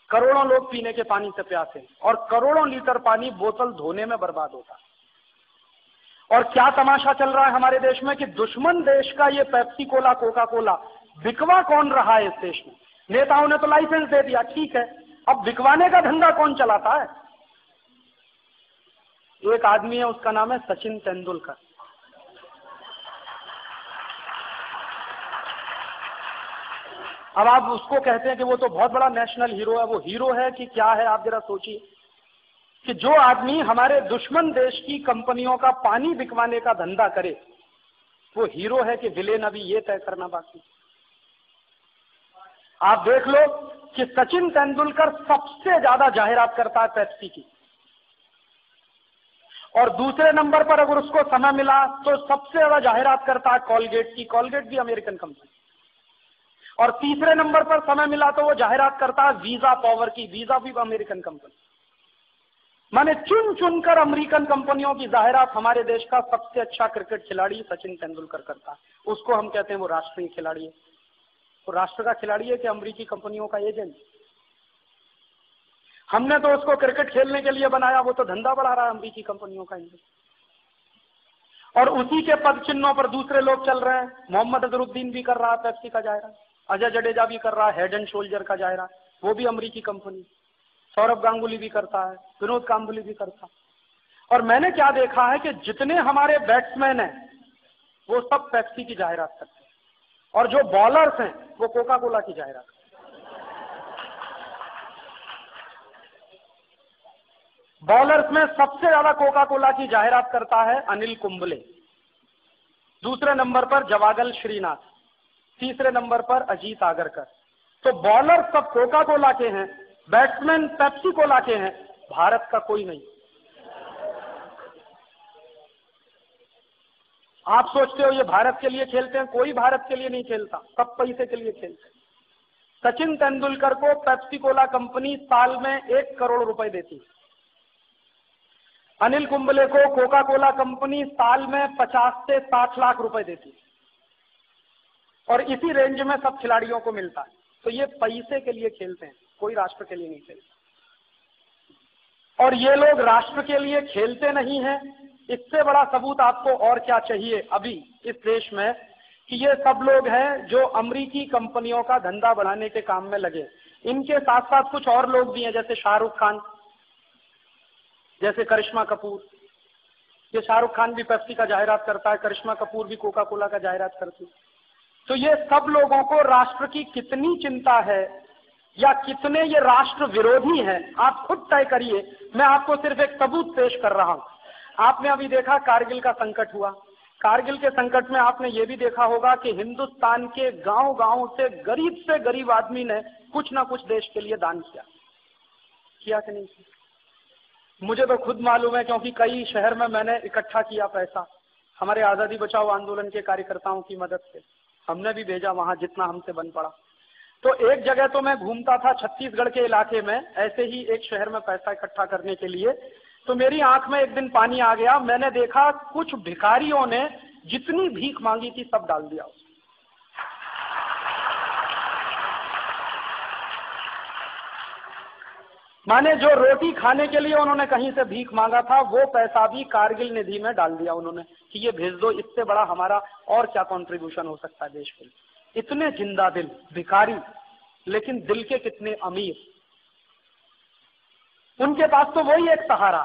करोड़ों लोग पीने के पानी से प्यासे हैं और करोड़ों लीटर पानी बोतल धोने में बर्बाद होता है। और क्या तमाशा चल रहा है हमारे देश में कि दुश्मन देश का ये पेप्सी कोला कोका कोला बिकवा कौन रहा है इस देश में? नेताओं ने तो लाइसेंस दे दिया, ठीक है, अब बिकवाने का धंधा कौन चलाता है? एक आदमी है, उसका नाम है सचिन तेंदुलकर। अब आप उसको कहते हैं कि वो तो बहुत बड़ा नेशनल हीरो है। वो हीरो है कि क्या है? आप जरा सोचिए कि जो आदमी हमारे दुश्मन देश की कंपनियों का पानी बिकवाने का धंधा करे, वो हीरो है कि विलेन, अभी ये तय करना बाकी। आप देख लो कि सचिन तेंदुलकर सबसे ज्यादा जाहिरात करता है पेप्सी की, और दूसरे नंबर पर अगर उसको समय मिला तो सबसे ज्यादा जाहिरात करता है कॉलगेट की। कॉलगेट भी अमेरिकन कंपनी। और तीसरे नंबर पर समय मिला तो वो जाहिरात करता है वीजा पावर की। वीजा भी अमेरिकन कंपनी। माने चुन चुनकर अमेरिकन कंपनियों की जाहिरात हमारे देश का सबसे अच्छा क्रिकेट खिलाड़ी सचिन तेंदुलकर करता है। उसको हम कहते हैं वो राष्ट्रीय खिलाड़ी है। वो राष्ट्र का खिलाड़ी है कि अमेरिकी कंपनियों का एजेंट? हमने तो उसको क्रिकेट खेलने के लिए बनाया, वो तो धंधा बढ़ा रहा है अमेरिकी कंपनियों का। और उसी के पद चिन्हों पर दूसरे लोग चल रहे हैं। मोहम्मद अजहरुद्दीन भी कर रहा है पेप्सी का जाहिरात, अजय जडेजा भी कर रहा है हेड एंड शोल्डर का जाहिरात, वो भी अमेरिकी कंपनी। सौरभ गांगुली भी करता है, विनोद कांबली भी करता है। और मैंने क्या देखा है कि जितने हमारे बैट्समैन हैं वो सब पेप्सी की जाहिरात करते हैं। और जो बॉलर्स हैं वो कोका कोला की जाहिरात। बॉलर्स में सबसे ज्यादा कोका कोला की जाहिरात करता है अनिल कुंबले, दूसरे नंबर पर जवागल श्रीनाथ, तीसरे नंबर पर अजीत आगरकर। तो बॉलर सब कोका कोला के हैं, बैट्समैन पेप्सी कोला के हैं, भारत का कोई नहीं। आप सोचते हो ये भारत के लिए खेलते हैं, कोई भारत के लिए नहीं खेलता, सब पैसे के लिए खेलते हैं। सचिन तेंदुलकर को पेप्सी कोला कंपनी साल में 1 करोड़ रुपए देती, अनिल कुंबले को कोका कोला कंपनी साल में 50 से 60 लाख रुपए देती, और इसी रेंज में सब खिलाड़ियों को मिलता है। तो ये पैसे के लिए खेलते हैं, कोई राष्ट्र के लिए नहीं खेलता। और ये लोग राष्ट्र के लिए खेलते नहीं हैं, इससे बड़ा सबूत आपको और क्या चाहिए अभी इस देश में, कि ये सब लोग हैं जो अमेरिकी कंपनियों का धंधा बढ़ाने के काम में लगे। इनके साथ साथ कुछ और लोग भी हैं, जैसे शाहरुख खान, जैसे करिश्मा कपूर। ये शाहरुख खान भी पेप्सी का जाहिरात करता है, करिश्मा कपूर भी कोका कोला का जाहिरात करती है। तो ये सब लोगों को राष्ट्र की कितनी चिंता है या कितने ये राष्ट्र विरोधी हैं, आप खुद तय करिए। मैं आपको सिर्फ एक सबूत पेश कर रहा हूं। आपने अभी देखा कारगिल का संकट हुआ, कारगिल के संकट में आपने ये भी देखा होगा कि हिंदुस्तान के गांव-गांव से गरीब आदमी ने कुछ ना कुछ देश के लिए दान किया कि नहीं किया? मुझे तो खुद मालूम है, क्योंकि कई शहर में मैंने इकट्ठा किया पैसा, हमारे आजादी बचाओ आंदोलन के कार्यकर्ताओं की मदद से हमने भी भेजा वहां जितना हमसे बन पड़ा। तो एक जगह तो मैं घूमता था छत्तीसगढ़ के इलाके में, ऐसे ही एक शहर में पैसा इकट्ठा करने के लिए, तो मेरी आंख में एक दिन पानी आ गया। मैंने देखा कुछ भिखारियों ने जितनी भीख मांगी थी सब डाल दिया उसमें। माने जो रोटी खाने के लिए उन्होंने कहीं से भीख मांगा था, वो पैसा भी कारगिल निधि में डाल दिया उन्होंने कि ये भेज दो, इससे बड़ा हमारा और क्या कंट्रीब्यूशन हो सकता है देश के लिए। इतने जिंदा दिल भिखारी, लेकिन दिल के कितने अमीर। उनके पास तो वही एक सहारा,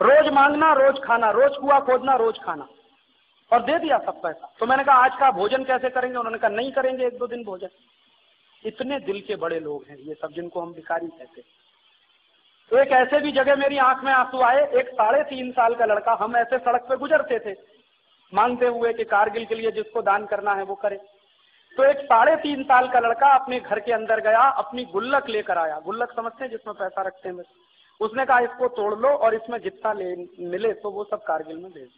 रोज मांगना रोज खाना, रोज कुआं खोदना रोज खाना, और दे दिया सब पैसा। तो मैंने कहा आज का भोजन कैसे करेंगे? उन्होंने कहा नहीं करेंगे, 1-2 दिन भोजन। इतने दिल के बड़े लोग हैं ये सब, जिनको हम भिखारी कहते हैं। तो एक ऐसे भी जगह मेरी आंख में आंसू आए, एक 3.5 साल का लड़का, हम ऐसे सड़क पे गुजरते थे मांगते हुए कि कारगिल के लिए जिसको दान करना है वो करे। तो एक 3.5 साल का लड़का अपने घर के अंदर गया, अपनी गुल्लक लेकर आया। गुल्लक समझते हैं जिसमें पैसा रखते हैं बस। उसने कहा इसको तोड़ लो और इसमें जितना मिले तो वो सब कारगिल में भेज।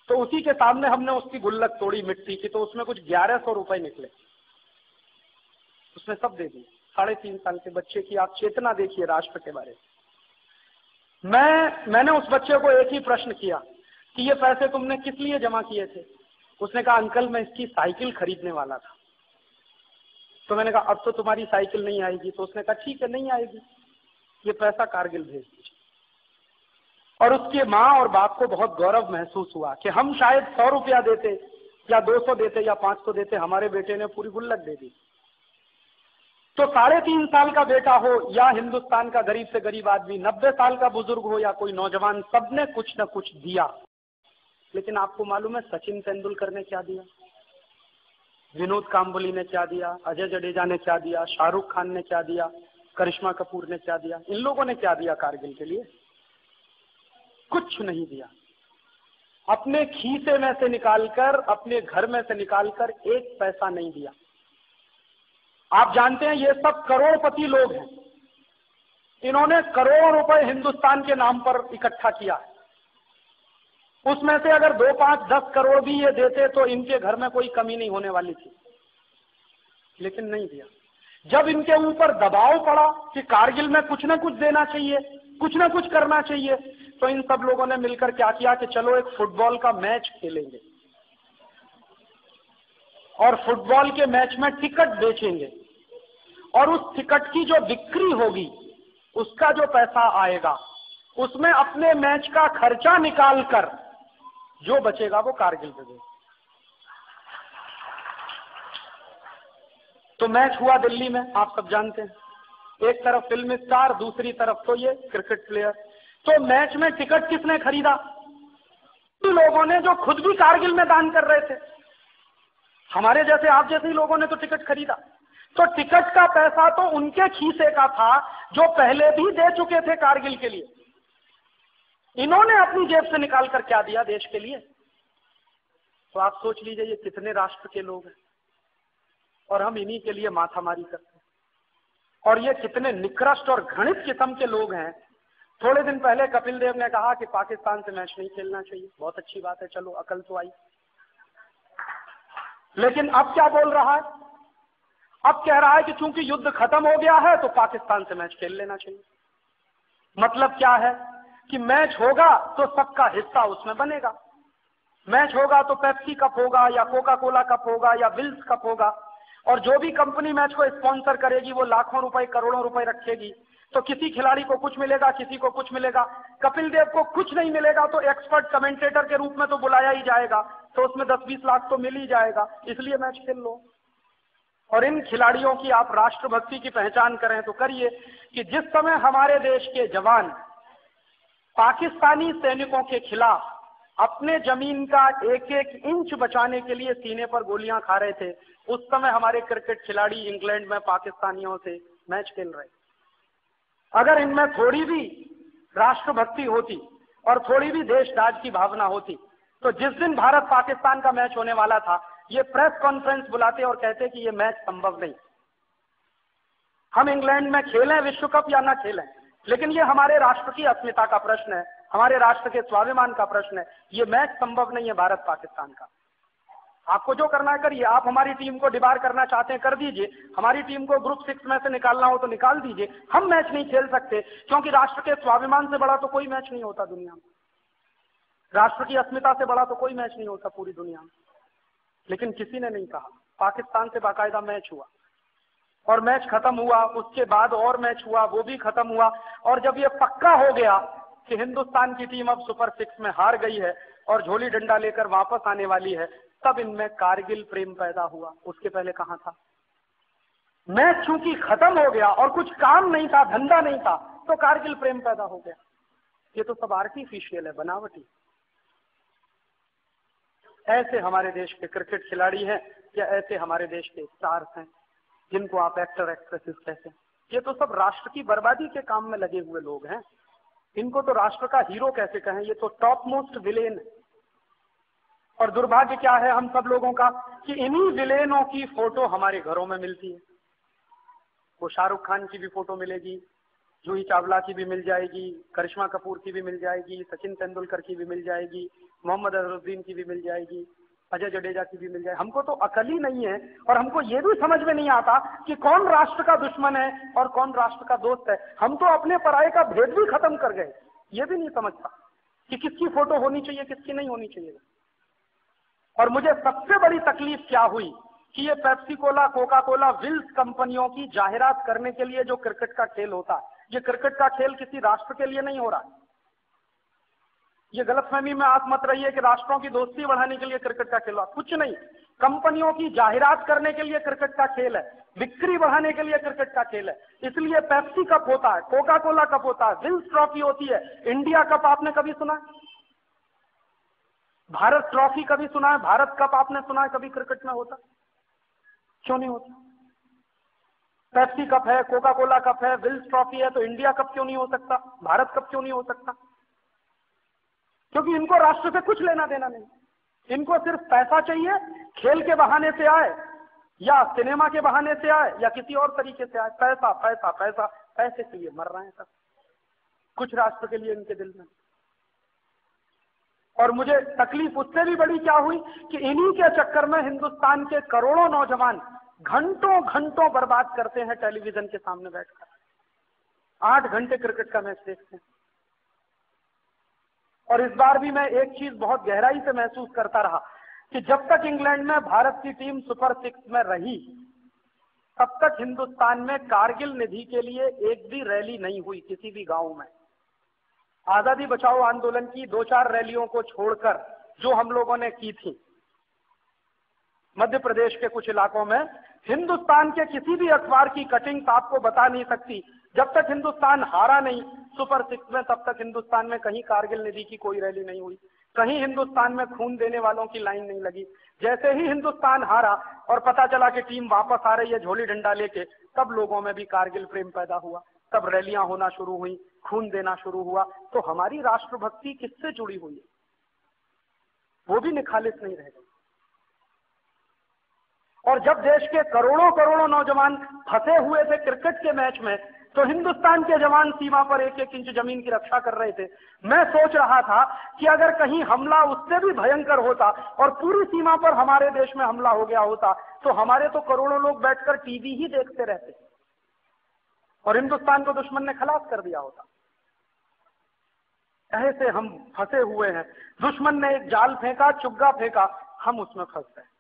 तो उसी के सामने हमने उसकी गुल्लक तोड़ी मिट्टी की, तो उसमें कुछ 1100 रुपए निकले, उसने सब दे दिए। 3.5 साल के बच्चे की आप चेतना देखिए राष्ट्र के बारे में। मैंने उस बच्चे को एक ही प्रश्न किया कि ये पैसे तुमने किस लिए जमा किए थे? उसने कहा अंकल मैं इसकी साइकिल खरीदने वाला था। तो मैंने कहा अब तो तुम्हारी साइकिल नहीं आएगी। तो उसने कहा ठीक है नहीं आएगी, ये पैसा कारगिल भेज दीजिए। और उसके माँ और बाप को बहुत गौरव महसूस हुआ कि हम शायद 100 रुपया देते या 200 देते या 500 देते, हमारे बेटे ने पूरी गुल्लक दे दी। तो 3.5 साल का बेटा हो या हिंदुस्तान का गरीब से गरीब आदमी, 90 साल का बुजुर्ग हो या कोई नौजवान, सबने कुछ न कुछ दिया। लेकिन आपको मालूम है सचिन तेंदुलकर ने क्या दिया, विनोद कांबली ने क्या दिया, अजय जडेजा ने क्या दिया, शाहरुख खान ने क्या दिया, करिश्मा कपूर ने क्या दिया? इन लोगों ने क्या दिया कारगिल के लिए? कुछ नहीं दिया। अपने खीसे में से निकालकर, अपने घर में से निकालकर 1 पैसा नहीं दिया। आप जानते हैं ये सब करोड़पति लोग हैं, इन्होंने करोड़ों रुपए हिंदुस्तान के नाम पर इकट्ठा किया। उसमें से अगर 2, 5, 10 करोड़ भी ये देते तो इनके घर में कोई कमी नहीं होने वाली थी, लेकिन नहीं दिया। जब इनके ऊपर दबाव पड़ा कि कारगिल में कुछ ना कुछ देना चाहिए, कुछ ना कुछ करना चाहिए, तो इन सब लोगों ने मिलकर क्या किया कि चलो एक फुटबॉल का मैच खेलेंगे और फुटबॉल के मैच में टिकट बेचेंगे, और उस टिकट की जो बिक्री होगी उसका जो पैसा आएगा उसमें अपने मैच का खर्चा निकालकर जो बचेगा वो कारगिल पे देगा। तो मैच हुआ दिल्ली में, आप सब जानते हैं, एक तरफ फिल्म स्टार, दूसरी तरफ तो ये क्रिकेट प्लेयर। तो मैच में टिकट किसने खरीदा? लोगों ने जो खुद भी कारगिल में दान कर रहे थे। हमारे जैसे आप जैसे ही लोगों ने तो टिकट खरीदा। तो टिकट का पैसा तो उनके खीसे का था जो पहले भी दे चुके थे कारगिल के लिए। इन्होंने अपनी जेब से निकाल कर क्या दिया देश के लिए? तो आप सोच लीजिए ये कितने राष्ट्र के लोग हैं और हम इन्हीं के लिए माथामारी करते हैं। और ये कितने निकृष्ट और घृणित किस्म के लोग हैं। थोड़े दिन पहले कपिल देव ने कहा कि पाकिस्तान से मैच नहीं खेलना चाहिए। बहुत अच्छी बात है, चलो अकल तो आई। लेकिन अब क्या बोल रहा है? अब कह रहा है कि चूंकि युद्ध खत्म हो गया है तो पाकिस्तान से मैच खेल लेना चाहिए। मतलब क्या है कि मैच होगा तो सबका हिस्सा उसमें बनेगा। मैच होगा तो पेप्सी कप होगा या कोका कोला कप होगा या विल्स कप होगा, और जो भी कंपनी मैच को स्पॉन्सर करेगी वो लाखों रुपए करोड़ों रुपए रखेगी। तो किसी खिलाड़ी को कुछ मिलेगा, किसी को कुछ मिलेगा। कपिल देव को कुछ नहीं मिलेगा तो एक्सपर्ट कमेंटेटर के रूप में तो बुलाया ही जाएगा, तो उसमें 10-20 लाख तो मिल ही जाएगा, इसलिए मैच खेल लो। और इन खिलाड़ियों की आप राष्ट्रभक्ति की पहचान करें तो करिए कि जिस समय हमारे देश के जवान पाकिस्तानी सैनिकों के खिलाफ अपने जमीन का एक एक इंच बचाने के लिए सीने पर गोलियां खा रहे थे, उस समय हमारे क्रिकेट खिलाड़ी इंग्लैंड में पाकिस्तानियों से मैच खेल रहे। अगर इनमें थोड़ी भी राष्ट्रभक्ति होती और थोड़ी भी देशराज की भावना होती तो जिस दिन भारत पाकिस्तान का मैच होने वाला था ये प्रेस कॉन्फ्रेंस बुलाते और कहते कि ये मैच संभव नहीं। हम इंग्लैंड में खेलें विश्व कप या ना खेलें, लेकिन ये हमारे राष्ट्र की अस्मिता का प्रश्न है, हमारे राष्ट्र के स्वाभिमान का प्रश्न है। ये मैच संभव नहीं है भारत पाकिस्तान का। आपको जो करना है करिए। आप हमारी टीम को डिबार करना चाहते हैं कर दीजिए, हमारी टीम को ग्रुप 6 में से निकालना हो तो निकाल दीजिए। हम मैच नहीं खेल सकते क्योंकि राष्ट्र के स्वाभिमान से बड़ा तो कोई मैच नहीं होता दुनिया में, राष्ट्र की अस्मिता से बड़ा तो कोई मैच नहीं होता पूरी दुनिया में। लेकिन किसी ने नहीं कहा। पाकिस्तान से बाकायदा मैच हुआ और मैच खत्म हुआ, उसके बाद और मैच हुआ, वो भी खत्म हुआ। और जब ये पक्का हो गया कि हिंदुस्तान की टीम अब सुपर 6 में हार गई है और झोली डंडा लेकर वापस आने वाली है, तब इनमें कारगिल प्रेम पैदा हुआ। उसके पहले कहां था? मैच चूंकि खत्म हो गया और कुछ काम नहीं था, धंधा नहीं था, तो कारगिल प्रेम पैदा हो गया। ये तो सब आर्टिफिशियल है, बनावटी। ऐसे हमारे देश के क्रिकेट खिलाड़ी हैं या ऐसे हमारे देश के स्टार्स हैं जिनको आप एक्टर एक्ट्रेसेस कहते हैं, ये तो सब राष्ट्र की बर्बादी के काम में लगे हुए लोग हैं। इनको तो राष्ट्र का हीरो कैसे कहें? ये तो टॉप मोस्ट विलेन है। और दुर्भाग्य क्या है हम सब लोगों का कि इन्हीं विलेनों की फोटो हमारे घरों में मिलती है। वो शाहरुख खान की भी फोटो मिलेगी, जूही चावला की भी मिल जाएगी, करिश्मा कपूर की भी मिल जाएगी, सचिन तेंदुलकर की भी मिल जाएगी, मोहम्मद अजहरुद्दीन की भी मिल जाएगी, अजय जडेजा की भी मिल जाएगी। हमको तो अकल ही नहीं है और हमको ये भी समझ में नहीं आता कि कौन राष्ट्र का दुश्मन है और कौन राष्ट्र का दोस्त है। हम तो अपने पराये का भेद भी खत्म कर गए। ये भी नहीं समझता कि किसकी फोटो होनी चाहिए, किसकी नहीं होनी चाहिए। और मुझे सबसे बड़ी तकलीफ क्या हुई कि ये Pepsi Cola, Coca Cola, Wills कंपनियों की जाहिरात करने के लिए जो क्रिकेट का खेल होता है, ये क्रिकेट का खेल किसी राष्ट्र के लिए नहीं हो रहा। ये गलतफहमी में आप मत रहिए कि राष्ट्रों की दोस्ती बढ़ाने के लिए क्रिकेट का खेल हो, कुछ नहीं। कंपनियों की जाहिरात करने के लिए क्रिकेट का खेल है, बिक्री बढ़ाने के लिए क्रिकेट का खेल है। इसलिए पेप्सी कप होता है, कोका कोला कप होता है, विल्स ट्रॉफी होती है, इंडिया कप आपने कभी सुना है? भारत ट्रॉफी कभी सुना है? भारत कप आपने सुना है कभी क्रिकेट में होता? क्यों नहीं होता? पेप्सी कप है, कोका कोला कप है, विल्स ट्रॉफी है, तो इंडिया कप क्यों नहीं हो सकता? भारत कप क्यों नहीं हो सकता? क्योंकि इनको राष्ट्र से कुछ लेना देना नहीं। इनको सिर्फ पैसा चाहिए, खेल के बहाने से आए या सिनेमा के बहाने से आए या किसी और तरीके से आए, पैसा पैसा पैसा, पैसे के लिए मर रहे हैं सब, कुछ राष्ट्र के लिए इनके दिल में। और मुझे तकलीफ उससे भी बड़ी क्या हुई कि इन्हीं के चक्कर में हिंदुस्तान के करोड़ों नौजवान घंटों घंटों बर्बाद करते हैं टेलीविजन के सामने बैठकर, 8 घंटे क्रिकेट का मैच देखते हैं। और इस बार भी मैं एक चीज बहुत गहराई से महसूस करता रहा कि जब तक इंग्लैंड में भारत की टीम सुपर 6 में रही, तब तक हिंदुस्तान में कारगिल निधि के लिए एक भी रैली नहीं हुई किसी भी गांव में। आजादी बचाओ आंदोलन की 2-4 रैलियों को छोड़कर जो हम लोगों ने की थी मध्य प्रदेश के कुछ इलाकों में, हिंदुस्तान के किसी भी अखबार की कटिंग्स आपको बता नहीं सकती। जब तक हिंदुस्तान हारा नहीं सुपर 6 में, तब तक हिंदुस्तान में कहीं कारगिल निधि की कोई रैली नहीं हुई। कहीं हिंदुस्तान में खून देने वालों की लाइन नहीं लगी। जैसे ही हिंदुस्तान हारा और पता चला कि टीम वापस आ रही है झोली डंडा लेके, तब लोगों में भी कारगिल प्रेम पैदा हुआ, तब रैलियां होना शुरू हुई, खून देना शुरू हुआ। तो हमारी राष्ट्रभक्ति किससे जुड़ी हुई है, वो भी निखालिस नहीं रह गई। और जब देश के करोड़ों करोड़ों नौजवान फंसे हुए थे क्रिकेट के मैच में, तो हिंदुस्तान के जवान सीमा पर एक एक इंच जमीन की रक्षा कर रहे थे। मैं सोच रहा था कि अगर कहीं हमला उससे भी भयंकर होता और पूरी सीमा पर हमारे देश में हमला हो गया होता, तो हमारे तो करोड़ों लोग बैठकर टीवी ही देखते रहते और हिंदुस्तान को दुश्मन ने खलास कर दिया होता। ऐसे हम फंसे हुए हैं। दुश्मन ने एक जाल फेंका, चुग्गा फेंका, हम उसमें फंस गए।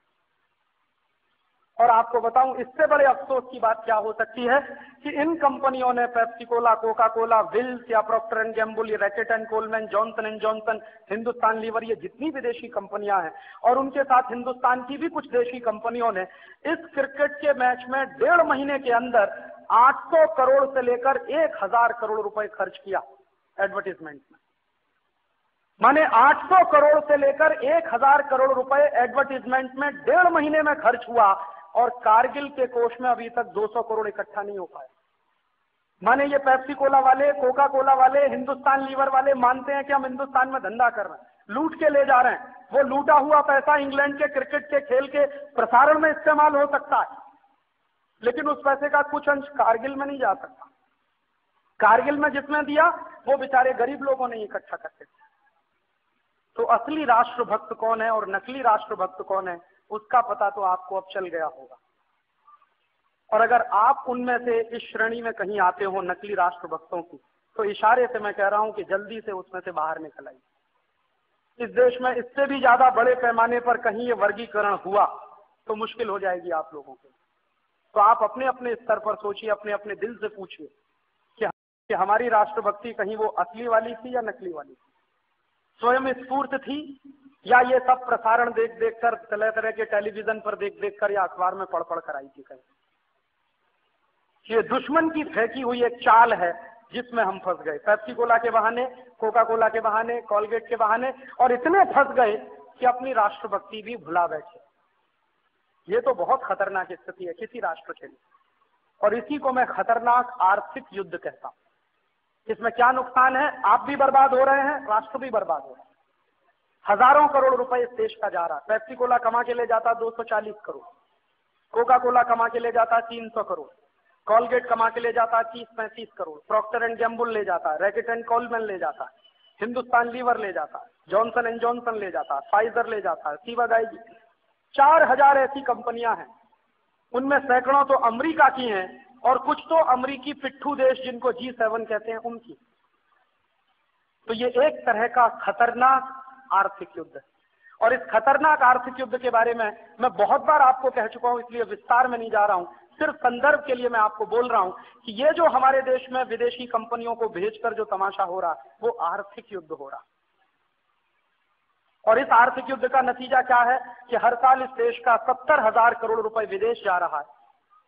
और आपको बताऊं, इससे बड़े अफसोस की बात क्या हो सकती है कि इन कंपनियों ने Pepsi Cola, Coca Cola, Wills या प्रॉक्टर एंड गैम्बल, ये Reckitt and Colman, Johnson and Johnson, Hindustan Lever, ये जितनी विदेशी कंपनियां हैं और उनके साथ हिंदुस्तान की भी कुछ देशी कंपनियों ने इस क्रिकेट के मैच में 1.5 महीने के अंदर 800 करोड़ से लेकर 1000 करोड़ रुपए खर्च किया एडवर्टीजमेंट में। माने 800 करोड़ से लेकर 1000 करोड़ रुपए एडवर्टीजमेंट में 1.5 महीने में खर्च हुआ और कारगिल के कोष में अभी तक 200 करोड़ इकट्ठा नहीं हो पाए। माने ये पेप्सी कोला वाले, कोका कोला वाले, हिंदुस्तान लीवर वाले मानते हैं कि हम हिंदुस्तान में धंधा कर रहे हैं, लूट के ले जा रहे हैं। वो लूटा हुआ पैसा इंग्लैंड के क्रिकेट के खेल के प्रसारण में इस्तेमाल हो सकता है, लेकिन उस पैसे का कुछ अंश कारगिल में नहीं जा सकता। कारगिल में जिसने दिया वो बेचारे गरीब लोगों ने इकट्ठा करके। तो असली राष्ट्रभक्त कौन है और नकली राष्ट्रभक्त कौन है, उसका पता तो आपको अब चल गया होगा। और अगर आप उनमें से इस श्रेणी में कहीं आते हो नकली राष्ट्रभक्तों की, तो इशारे से मैं कह रहा हूं कि जल्दी से उसमें से बाहर निकल आइए। इस देश में इससे भी ज्यादा बड़े पैमाने पर कहीं ये वर्गीकरण हुआ तो मुश्किल हो जाएगी आप लोगों को। तो आप अपने अपने स्तर पर सोचिए, अपने अपने दिल से पूछिए कि हमारी राष्ट्रभक्ति कहीं वो असली वाली थी या नकली वाली थी, स्वयं स्फूर्त थी, या ये सब प्रसारण देख देख कर, तरह तरह के टेलीविजन पर देख देख कर या अखबार में पढ़ पढ़ कर आई थी कहीं। ये दुश्मन की फेंकी हुई एक चाल है जिसमें हम फंस गए, पेप्सी कोला के बहाने, कोका कोला के बहाने, कोलगेट के बहाने, और इतने फंस गए कि अपनी राष्ट्रभक्ति भी भुला बैठे। ये तो बहुत खतरनाक स्थिति है किसी राष्ट्र के लिए, और इसी को मैं खतरनाक आर्थिक युद्ध कहता हूं। इसमें क्या नुकसान है, आप भी बर्बाद हो रहे हैं, राष्ट्र भी बर्बाद हो रहा है। हजारों करोड़ रुपए इस देश का जा रहा है। पेप्सी कोला कमा के ले जाता 240 करोड़, कोका कोला कमा के ले जाता 300 करोड़, कोलगेट कमा के ले जाता 30-35 करोड़, प्रॉक्टर एंड गैम्बल ले जाता, रैकेट एंड कोलमैन ले जाता, हिंदुस्तान लीवर ले जाता, जॉनसन एंड जॉनसन ले जाता, फाइजर ले जाता, सीवागाई, 4000 ऐसी कंपनियां हैं। उनमें सैकड़ों तो अमेरिका की हैं और कुछ तो अमेरिकी पिट्ठू देश जिनको G7 कहते हैं उनकी। तो ये एक तरह का खतरनाक आर्थिक युद्ध है। और इस खतरनाक आर्थिक युद्ध के बारे में मैं बहुत बार आपको कह चुका हूं, इसलिए विस्तार में नहीं जा रहा हूं, सिर्फ संदर्भ के लिए मैं आपको बोल रहा हूं कि ये जो हमारे देश में विदेशी कंपनियों को भेजकर जो तमाशा हो रहा है वो आर्थिक युद्ध हो रहा। और इस आर्थिक युद्ध का नतीजा क्या है कि हर साल इस देश का 70,000 करोड़ रुपए विदेश जा रहा है,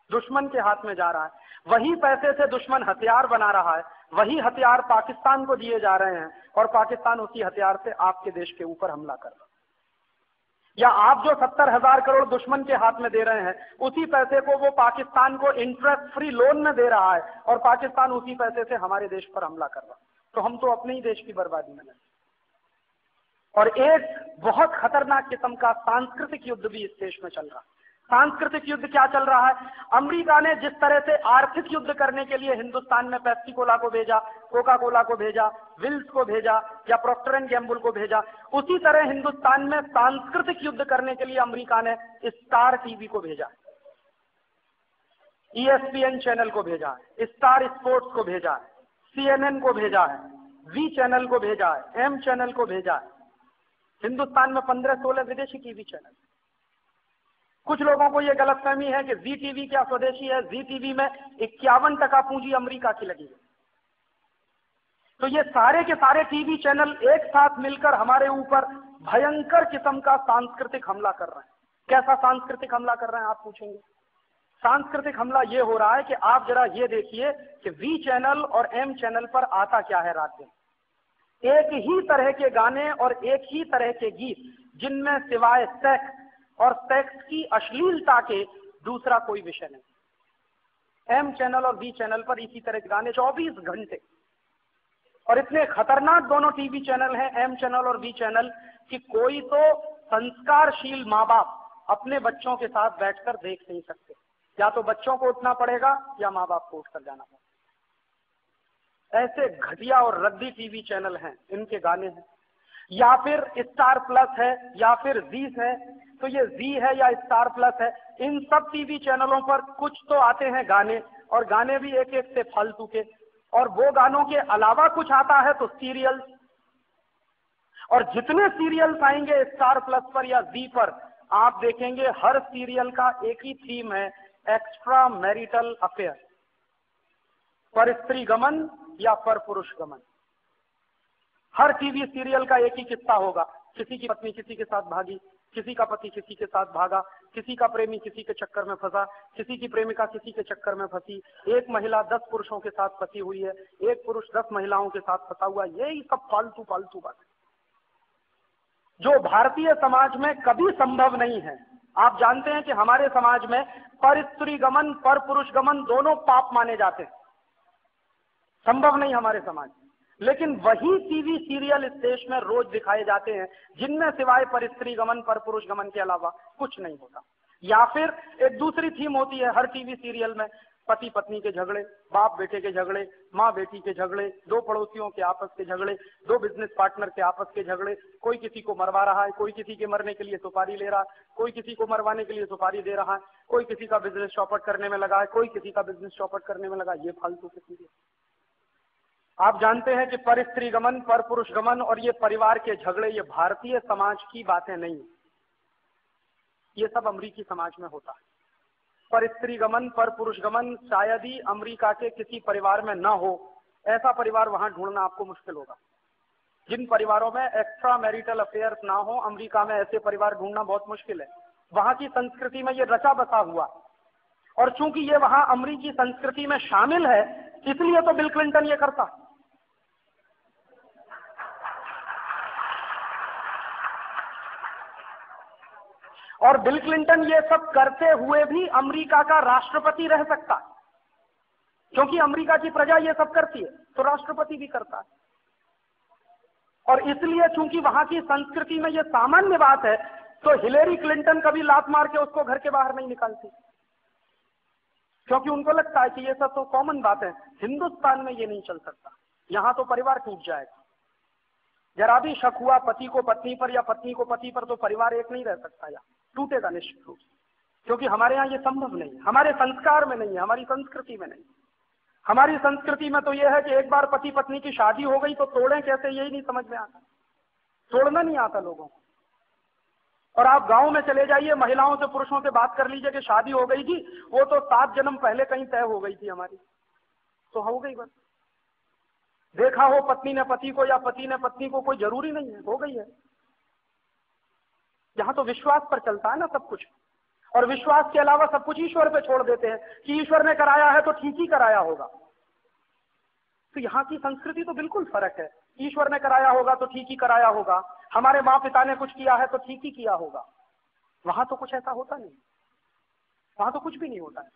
दुश्मन के हाथ में जा रहा है। वही पैसे से दुश्मन हथियार बना रहा है, वही हथियार पाकिस्तान को दिए जा रहे हैं और पाकिस्तान उसी हथियार से आपके देश के ऊपर हमला कर रहा है। या आप जो 70,000 करोड़ दुश्मन के हाथ में दे रहे हैं, उसी पैसे को वो पाकिस्तान को इंटरेस्ट फ्री लोन में दे रहा है और पाकिस्तान उसी पैसे से हमारे देश पर हमला कर रहा है। तो हम तो अपने ही देश की बर्बादी में लगे। और एक बहुत खतरनाक किस्म का सांस्कृतिक युद्ध भी इस देश में चल रहा है। सांस्कृतिक युद्ध क्या चल रहा है, अमेरिका ने जिस तरह से आर्थिक युद्ध करने के लिए हिंदुस्तान में पेप्सी कोला को भेजा, कोका कोला को भेजा, विल्स को भेजा या प्रॉक्टर एंड गैम्बल को भेजा, उसी तरह हिंदुस्तान में सांस्कृतिक युद्ध करने के लिए अमेरिका ने स्टार टीवी को भेजा, ESPN चैनल को भेजा है, स्टार स्पोर्ट्स को भेजा है, CNN को भेजा है, V चैनल को भेजा है, M चैनल को भेजा है। हिंदुस्तान में 15-16 विदेशी टीवी चैनल। कुछ लोगों को यह गलतफहमी है कि जी टीवी क्या स्वदेशी है, जी टीवी में 51% पूंजी अमेरिका की लगी है। तो ये सारे के सारे टीवी चैनल एक साथ मिलकर हमारे ऊपर भयंकर किस्म का सांस्कृतिक हमला कर रहे हैं। कैसा सांस्कृतिक हमला कर रहे हैं आप पूछेंगे। सांस्कृतिक हमला ये हो रहा है कि आप जरा ये देखिए कि वी चैनल और M चैनल पर आता क्या है रात दिन। एक ही तरह के गाने और एक ही तरह के गीत, जिनमें सिवाय सेक्स और सेक्स की अश्लीलता के दूसरा कोई विषय नहीं। एम चैनल और बी चैनल पर इसी तरह के गाने 24 घंटे, और इतने खतरनाक दोनों टीवी चैनल हैं, एम चैनल और बी चैनल, कि कोई तो संस्कारशील माँ बाप अपने बच्चों के साथ बैठकर देख नहीं सकते। या तो बच्चों को उठना पड़ेगा या माँ बाप को उठकर जाना पड़ेगा। ऐसे घटिया और रद्दी टीवी चैनल हैं, इनके गाने हैं। या फिर स्टार प्लस है या फिर जी है, तो ये जी है या स्टार प्लस है, इन सब टीवी चैनलों पर कुछ तो आते हैं गाने, और गाने भी एक एक से फालतू के, और वो गानों के अलावा कुछ आता है तो सीरियल्स, और जितने सीरियल्स आएंगे स्टार प्लस पर या जी पर, आप देखेंगे हर सीरियल का एक ही थीम है, एक्स्ट्रा मैरिटल अफेयर, पर स्त्री गमन या पर पुरुष गमन। हर टीवी सीरियल का एक ही किस्सा होगा, किसी की पत्नी किसी के साथ भागी, किसी का पति किसी के साथ भागा, किसी का प्रेमी किसी के चक्कर में फंसा, किसी की प्रेमिका किसी के चक्कर में फंसी, एक महिला 10 पुरुषों के साथ फंसी हुई है, एक पुरुष 10 महिलाओं के साथ फंसा हुआ, यही सब फालतू फालतू बात जो भारतीय समाज में कभी संभव नहीं है। आप जानते हैं कि हमारे समाज में पर स्त्री गमन पर पुरुष गमन दोनों पाप माने जाते हैं, संभव नहीं हमारे समाज में। लेकिन वही टीवी सीरियल इस देश में रोज दिखाए जाते हैं जिनमें सिवाय पर स्त्री गमन पर पुरुष गमन के अलावा कुछ नहीं होता। या फिर एक दूसरी थीम होती है हर टीवी सीरियल में, पति पत्नी के झगड़े, बाप बेटे के झगड़े, माँ बेटी के झगड़े, दो पड़ोसियों के आपस के झगड़े, दो बिजनेस पार्टनर के आपस के झगड़े, कोई किसी को मरवा रहा है, कोई किसी के मरने के लिए सुपारी ले रहा है, कोई किसी को मरवाने के लिए सुपारी दे रहा है, कोई किसी का बिजनेस चौपट करने में लगा है, कोई किसी का बिजनेस चौपट करने में लगा। ये फालतू के सीरियल। आप जानते हैं कि पर स्त्री गमन पर पुरुष गमन और ये परिवार के झगड़े, ये भारतीय समाज की बातें नहीं, ये सब अमेरिकी समाज में होता है। पर स्त्री गमन पर पुरुष गमन शायद ही अमेरिका के किसी परिवार में ना हो, ऐसा परिवार वहां ढूंढना आपको मुश्किल होगा। जिन परिवारों में एक्स्ट्रा मैरिटल अफेयर्स ना हो, अमेरिका में ऐसे परिवार ढूंढना बहुत मुश्किल है। वहां की संस्कृति में ये रचा बसा हुआ, और चूंकि ये वहां अमेरिकी संस्कृति में शामिल है, इसलिए तो बिल क्लिंटन ये करता। और बिल क्लिंटन ये सब करते हुए भी अमेरिका का राष्ट्रपति रह सकता है, क्योंकि अमेरिका की प्रजा ये सब करती है तो राष्ट्रपति भी करता है। और इसलिए चूंकि वहां की संस्कृति में ये सामान्य बात है, तो हिलेरी क्लिंटन कभी लात मार के उसको घर के बाहर नहीं निकालती, क्योंकि उनको लगता है कि ये सब तो कॉमन बात है। हिंदुस्तान में ये नहीं चल सकता, यहां तो परिवार टूट जाएगा। जरा भी शक हुआ पति को पत्नी पर या पत्नी को पति पर, तो परिवार एक नहीं रह सकता, या टूटेगा निश्चित रूप से, क्योंकि हमारे यहाँ ये संभव नहीं है, हमारे संस्कार में नहीं है, हमारी संस्कृति में नहीं। हमारी संस्कृति में तो यह है कि एक बार पति पत्नी की शादी हो गई तो तोड़ें कैसे, यही नहीं समझ में आता, तोड़ना नहीं आता लोगों को। और आप गांव में चले जाइए, महिलाओं से पुरुषों से बात कर लीजिए कि शादी हो गई थी, वो तो 7 जन्म पहले कहीं तय हो गई थी हमारी, तो हो गई बस। देखा हो पत्नी ने पति को या पति ने पत्नी को, कोई जरूरी नहीं है, हो गई है। यहां तो विश्वास पर चलता है ना सब कुछ, और विश्वास के अलावा सब कुछ ईश्वर पे छोड़ देते हैं कि ईश्वर ने कराया है तो ठीक ही कराया होगा। तो यहाँ की संस्कृति तो बिल्कुल फर्क है, ईश्वर ने कराया होगा तो ठीक ही कराया होगा, हमारे माँ पिता ने कुछ किया है तो ठीक ही किया होगा। वहां तो कुछ ऐसा होता नहीं, वहां तो कुछ भी नहीं होता है।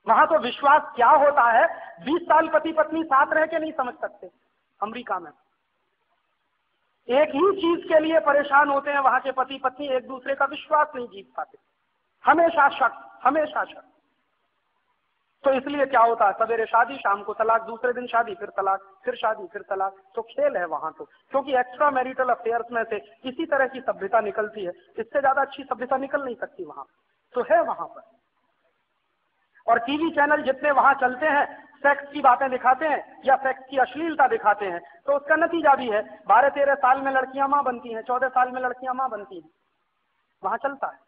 वहां तो विश्वास क्या होता है, 20 साल पति पत्नी साथ रह के नहीं समझ सकते। अमेरिका में एक ही चीज के लिए परेशान होते हैं वहां के पति पत्नी, एक दूसरे का विश्वास नहीं जीत पाते, हमेशा शक, हमेशा शक। तो इसलिए क्या होता है, सवेरे शादी, शाम को तलाक, दूसरे दिन शादी, फिर तलाक, फिर शादी, फिर तलाक। तो खेल है वहां तो, क्योंकि एक्स्ट्रा मैरिटल अफेयर्स में से इसी तरह की सभ्यता निकलती है, इससे ज्यादा अच्छी सभ्यता निकल नहीं सकती वहां, तो है वहां पर। और टीवी चैनल जितने वहां चलते हैं, सेक्स की बातें दिखाते हैं या सेक्स की अश्लीलता दिखाते हैं, तो उसका नतीजा भी है 12-13 साल में लड़कियां मां बनती हैं, 14 साल में लड़कियां मां बनती हैं, वहां चलता है।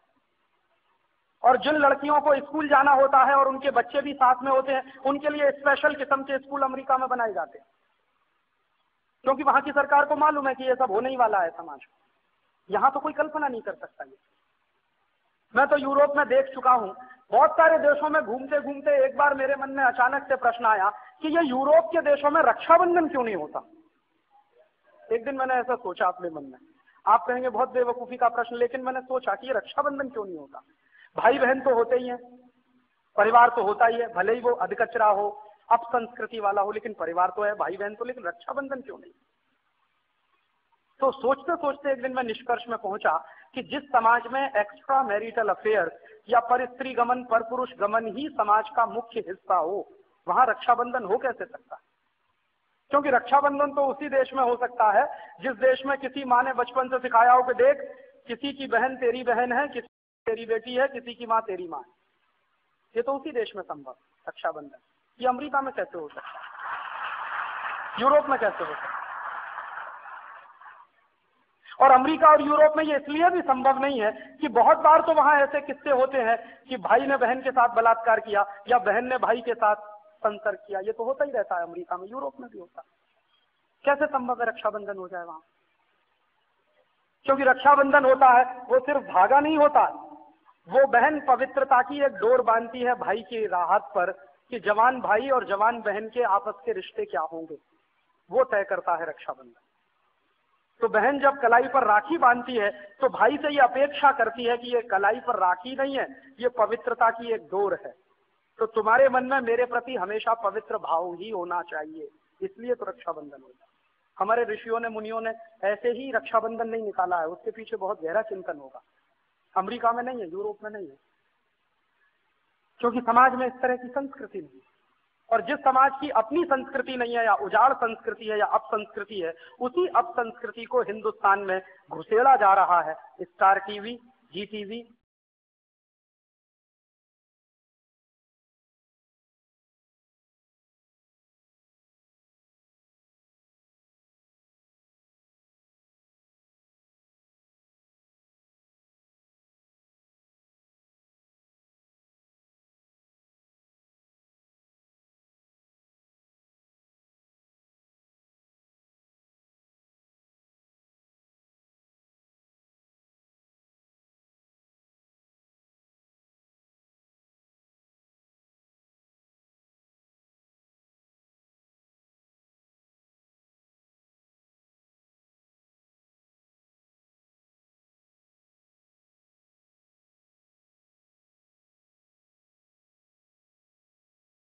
और जिन लड़कियों को स्कूल जाना होता है और उनके बच्चे भी साथ में होते हैं, उनके लिए स्पेशल किस्म के स्कूल अमेरिका में बनाए जाते हैं, क्योंकि वहां की सरकार को मालूम है कि ये सब होने ही वाला है समाज में। यहां तो कोई कल्पना नहीं कर सकता ये। मैं तो यूरोप में देख चुका हूं, बहुत सारे देशों में घूमते घूमते एक बार मेरे मन में अचानक से प्रश्न आया कि ये यूरोप के देशों में रक्षाबंधन क्यों नहीं होता। एक दिन मैंने ऐसा सोचा अपने मन में, आप कहेंगे बहुत बेवकूफी का प्रश्न, लेकिन मैंने सोचा कि ये रक्षाबंधन क्यों नहीं होता? भाई बहन तो होते ही हैं, परिवार तो होता ही है, भले ही वो अधकचरा हो, अपसंस्कृति वाला हो, लेकिन परिवार तो है, भाई बहन तो, लेकिन रक्षाबंधन क्यों नहीं? तो सोचते सोचते एक दिन मैं निष्कर्ष में पहुंचा कि जिस समाज में एक्स्ट्रा मैरिटल अफेयर या पर स्त्री गमन, पर पुरुष गमन ही समाज का मुख्य हिस्सा हो, वहां रक्षाबंधन हो कैसे सकता है? क्योंकि रक्षाबंधन तो उसी देश में हो सकता है जिस देश में किसी माँ ने बचपन से सिखाया हो कि देख, किसी की बहन तेरी बहन है, किसी की तेरी बेटी है, किसी की माँ तेरी माँ है। ये तो उसी देश में संभव रक्षाबंधन। ये अमेरिका में कैसे हो सकता है? यूरोप में कैसे हो सकता है? और अमेरिका और यूरोप में ये इसलिए भी संभव नहीं है कि बहुत बार तो वहां ऐसे किस्से होते हैं कि भाई ने बहन के साथ बलात्कार किया या बहन ने भाई के साथ संसर्ग किया। ये तो होता ही रहता है अमेरिका में, यूरोप में भी होता है। कैसे संभव है रक्षाबंधन हो जाए वहां? क्योंकि रक्षाबंधन होता है वो सिर्फ धागा नहीं होता, वो बहन पवित्रता की एक डोर बांधती है भाई की राहत पर कि जवान भाई और जवान बहन के आपस के रिश्ते क्या होंगे, वो तय करता है रक्षाबंधन। तो बहन जब कलाई पर राखी बांधती है तो भाई से ये अपेक्षा करती है कि ये कलाई पर राखी नहीं है, ये पवित्रता की एक डोर है, तो तुम्हारे मन में मेरे प्रति हमेशा पवित्र भाव ही होना चाहिए, इसलिए तो रक्षाबंधन होता है। हमारे ऋषियों ने, मुनियों ने ऐसे ही रक्षाबंधन नहीं निकाला है, उसके पीछे बहुत गहरा चिंतन होगा। अमेरिका में नहीं है, यूरोप में नहीं है, क्योंकि समाज में इस तरह की संस्कृति नहीं है। और जिस समाज की अपनी संस्कृति नहीं है, या उजाड़ संस्कृति है, या अपसंस्कृति है, उसी अपसंस्कृति को हिंदुस्तान में घुसेड़ा जा रहा है स्टार टीवी, जी टीवी,